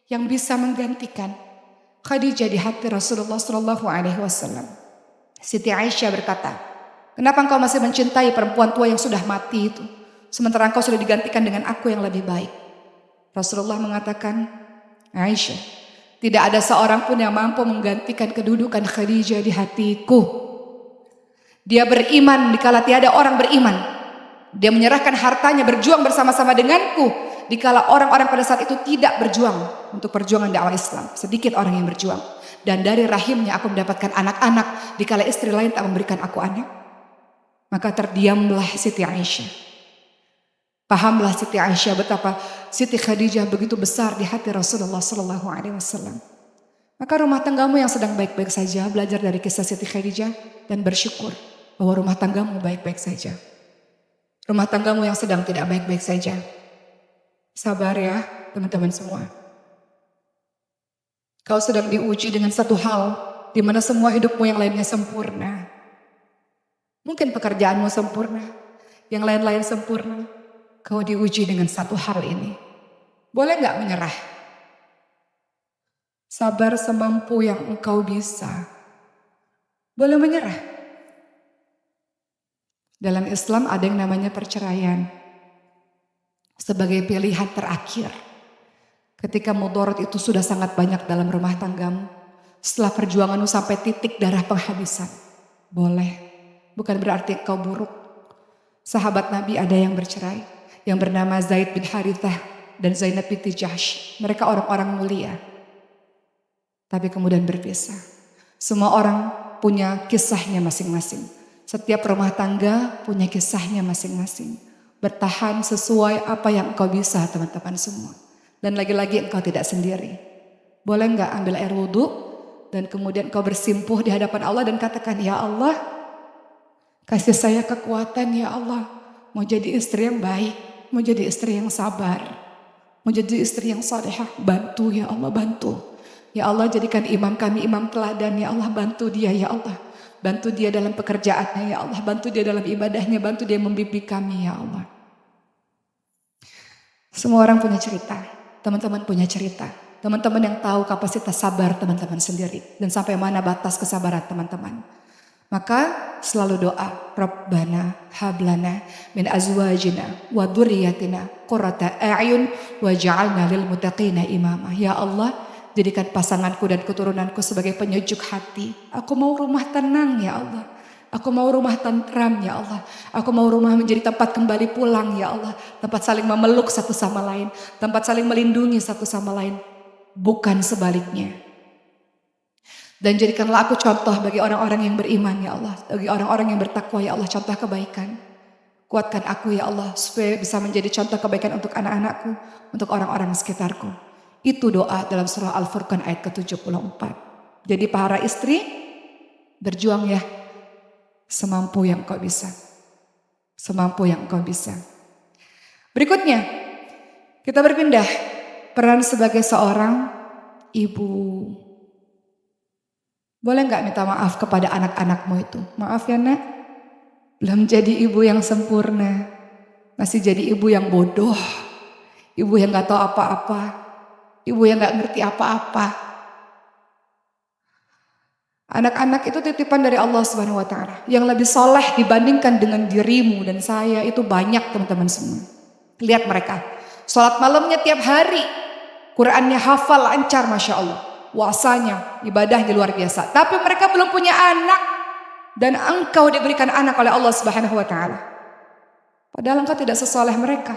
yang bisa menggantikan Khadijah di hati Rasulullah SAW. Siti Aisyah berkata, kenapa engkau masih mencintai perempuan tua yang sudah mati itu, sementara engkau sudah digantikan dengan aku yang lebih baik? Rasulullah mengatakan, Aisyah, tidak ada seorang pun yang mampu menggantikan kedudukan Khadijah di hatiku. Dia beriman dikala tiada orang beriman. Dia menyerahkan hartanya, berjuang bersama-sama denganku dikala orang-orang pada saat itu tidak berjuang untuk perjuangan dakwah Islam. Sedikit orang yang berjuang. Dan dari rahimnya aku mendapatkan anak-anak dikala istri lain tak memberikan aku anak. Maka terdiamlah Siti Aisyah. Pahamlah Siti Aisyah betapa Siti Khadijah begitu besar di hati Rasulullah SAW. Maka rumah tanggamu yang sedang baik-baik saja, belajar dari kisah Siti Khadijah dan bersyukur bahwa rumah tanggamu baik-baik saja. Rumah tanggamu yang sedang tidak baik-baik saja, sabar ya teman-teman semua. Kau sedang diuji dengan satu hal di mana semua hidupmu yang lainnya sempurna. Mungkin pekerjaanmu sempurna, yang lain-lain sempurna. Kau diuji dengan satu hal ini. Boleh gak menyerah? Sabar semampu yang engkau bisa. Boleh menyerah. Dalam Islam ada yang namanya perceraian. sebagai pilihan terakhir. Ketika mudarat itu sudah sangat banyak dalam rumah tanggamu, setelah perjuanganmu sampai titik darah penghabisan, boleh. Bukan berarti kau buruk. Sahabat Nabi ada yang bercerai, yang bernama Zaid bin Harithah dan Zainab binti Jahsy. Mereka orang-orang mulia, tapi kemudian berpisah. Semua orang punya kisahnya masing-masing. Setiap rumah tangga punya kisahnya masing-masing. Bertahan sesuai apa yang engkau bisa, teman-teman semua. Dan lagi-lagi engkau tidak sendiri. Boleh enggak ambil air wudhu dan kemudian engkau bersimpuh di hadapan Allah dan katakan, ya Allah, kasih saya kekuatan ya Allah. Mau jadi istri yang baik, mau jadi istri yang sabar, mau jadi istri yang salehah. Bantu ya Allah, bantu. Ya Allah, jadikan imam kami imam teladan ya Allah. Bantu dia ya Allah. Bantu dia dalam pekerjaannya ya Allah. Bantu dia dalam ibadahnya. Bantu dia membimbing kami ya Allah. Semua orang punya cerita. Teman-teman punya cerita. Teman-teman yang tahu kapasitas sabar teman-teman sendiri. Dan sampai mana batas kesabaran teman-teman. Maka selalu doa, Rabbana hablana min azwajina wa dzurriyyatina qurrata a'yun waj'alna lil muttaqina imama. Ya Allah, jadikan pasanganku dan keturunanku sebagai penyejuk hati. Aku mau rumah tenang ya Allah. Aku mau rumah tentram ya Allah. Aku mau rumah menjadi tempat kembali pulang ya Allah. Tempat saling memeluk satu sama lain. Tempat saling melindungi satu sama lain. Bukan sebaliknya. Dan jadikanlah aku contoh bagi orang-orang yang beriman ya Allah. Bagi orang-orang yang bertakwa ya Allah, contoh kebaikan. Kuatkan aku ya Allah supaya bisa menjadi contoh kebaikan untuk anak-anakku, untuk orang-orang sekitarku. Itu doa dalam surah Al-Furqan ayat ke-74. Jadi para istri, berjuang ya semampu yang kau bisa. Semampu yang kau bisa. Berikutnya, kita berpindah peran sebagai seorang ibu. Boleh gak minta maaf kepada anak-anakmu itu? Maaf ya nak, belum jadi ibu yang sempurna. Masih jadi ibu yang bodoh. Ibu yang gak tahu apa-apa. Ibu yang gak ngerti apa-apa. Anak-anak itu titipan dari Allah Subhanahu wa Ta'ala. Yang lebih soleh dibandingkan dengan dirimu dan saya itu banyak teman-teman semua. Lihat mereka. Sholat malamnya tiap hari. Qurannya hafal lancar Masya Allah. Puasanya, ibadahnya luar biasa. Tapi mereka belum punya anak. Dan engkau diberikan anak oleh Allah Subhanahu wa Ta'ala. Padahal engkau tidak sesoleh mereka.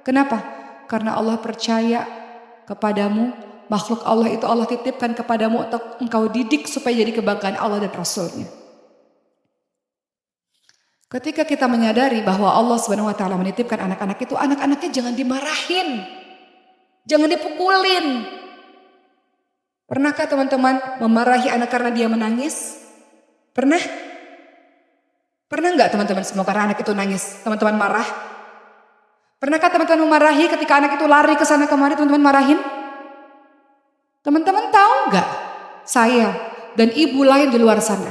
Kenapa? Karena Allah percaya kepadamu. Makhluk Allah itu Allah titipkan kepadamu untuk engkau didik supaya jadi kebanggaan Allah dan Rasulnya. Ketika kita menyadari bahwa Allah Subhanahu wa Ta'ala menitipkan anak-anak itu, anak-anaknya jangan dimarahin. Jangan dipukulin. Pernahkah teman-teman memarahi anak karena dia menangis? Pernah? Pernah enggak teman-teman semua karena anak itu nangis? Teman-teman marah? Pernahkah teman-teman memarahi ketika anak itu lari ke sana kemari, teman-teman marahin? Teman-teman tahu enggak? Saya dan ibu lain di luar sana.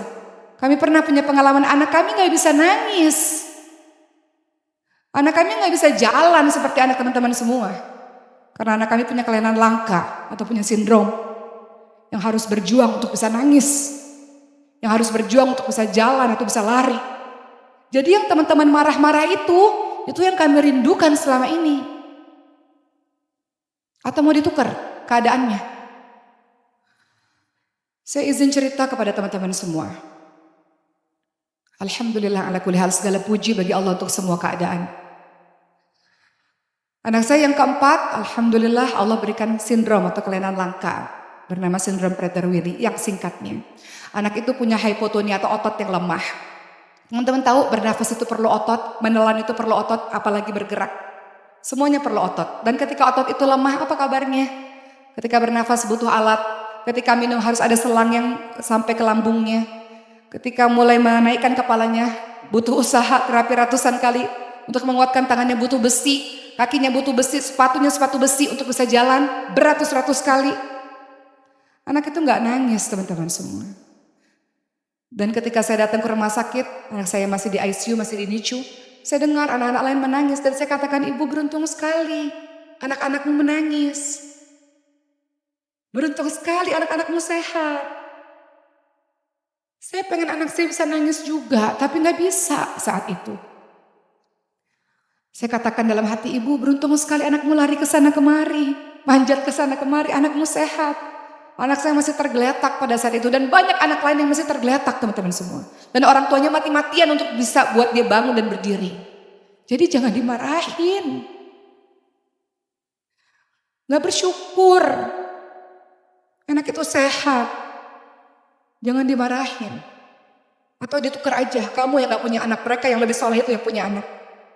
Kami pernah punya pengalaman anak kami enggak bisa nangis. Anak kami enggak bisa jalan seperti anak teman-teman semua. Karena anak kami punya kelainan langka atau punya sindrom. Yang harus berjuang untuk bisa nangis. Yang harus berjuang untuk bisa jalan atau bisa lari. Jadi yang teman-teman marah-marah itu yang kami rindukan selama ini. Atau mau ditukar keadaannya? Saya izin cerita kepada teman-teman semua. Alhamdulillah ala kulli hal, segala puji bagi Allah untuk semua keadaan. Anak saya yang keempat, alhamdulillah Allah berikan sindrom atau kelainan langka. Bernama sindrom Prader-Willi yang singkatnya. Anak itu punya hipotonia atau otot yang lemah. Teman-teman tahu bernafas itu perlu otot, menelan itu perlu otot, apalagi bergerak. Semuanya perlu otot. Dan ketika otot itu lemah, apa kabarnya? Ketika bernafas butuh alat. Ketika minum harus ada selang yang sampai ke lambungnya. Ketika mulai menaikkan kepalanya, butuh usaha terapi ratusan kali. Untuk menguatkan tangannya butuh besi, kakinya butuh besi, sepatunya sepatu besi untuk bisa jalan beratus-ratus kali. Anak itu gak nangis teman-teman semua. Dan ketika saya datang ke rumah sakit, anak saya masih di ICU, masih di NICU. Saya dengar anak-anak lain menangis dan saya katakan, ibu beruntung sekali anak-anakmu menangis. Beruntung sekali anak-anakmu sehat. Saya pengen anak saya bisa nangis juga, tapi gak bisa saat itu. Saya katakan dalam hati ibu, beruntung sekali anakmu lari ke sana kemari, manjat ke sana kemari, anakmu sehat. Anak saya masih tergeletak pada saat itu dan banyak anak lain yang masih tergeletak teman-teman semua. Dan orang tuanya mati-matian untuk bisa buat dia bangun dan berdiri. Jadi jangan dimarahin. Gak bersyukur. Anak itu sehat. Jangan dimarahin. Atau ditukar aja, kamu yang gak punya anak, mereka yang lebih soleh itu yang punya anak.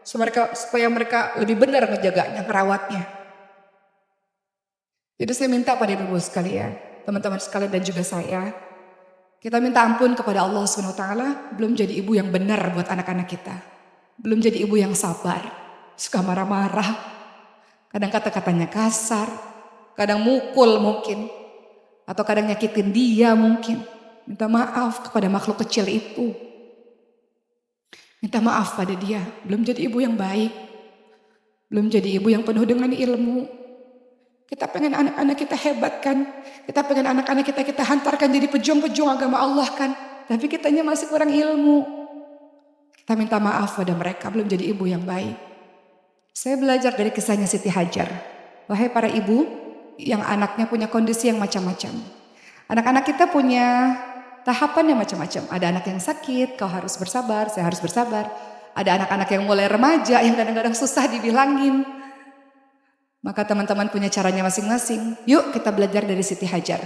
Supaya mereka lebih benar ngejaganya, ngerawatnya. Jadi saya minta pada ibu sekalian, teman-teman sekalian dan juga saya, kita minta ampun kepada Allah SWT, belum jadi ibu yang benar buat anak-anak kita. Belum jadi ibu yang sabar, suka marah-marah, kadang kata-katanya kasar, kadang mukul mungkin, atau kadang nyakitin dia mungkin. Minta maaf kepada makhluk kecil itu. Minta maaf pada dia, belum jadi ibu yang baik, belum jadi ibu yang penuh dengan ilmu. Kita pengen anak-anak kita hebat kan, kita pengen anak-anak kita hantarkan jadi pejuang-pejuang agama Allah kan, tapi kitanya masih kurang ilmu. Kita minta maaf pada mereka, belum jadi ibu yang baik. Saya belajar dari kisahnya Siti Hajar. Wahai para ibu yang anaknya punya kondisi yang macam-macam. Anak-anak kita punya tahapan yang macam-macam. Ada anak yang sakit, kau harus bersabar, saya harus bersabar. Ada anak-anak yang mulai remaja yang kadang-kadang susah dibilangin. Maka teman-teman punya caranya masing-masing. Yuk kita belajar dari Siti Hajar.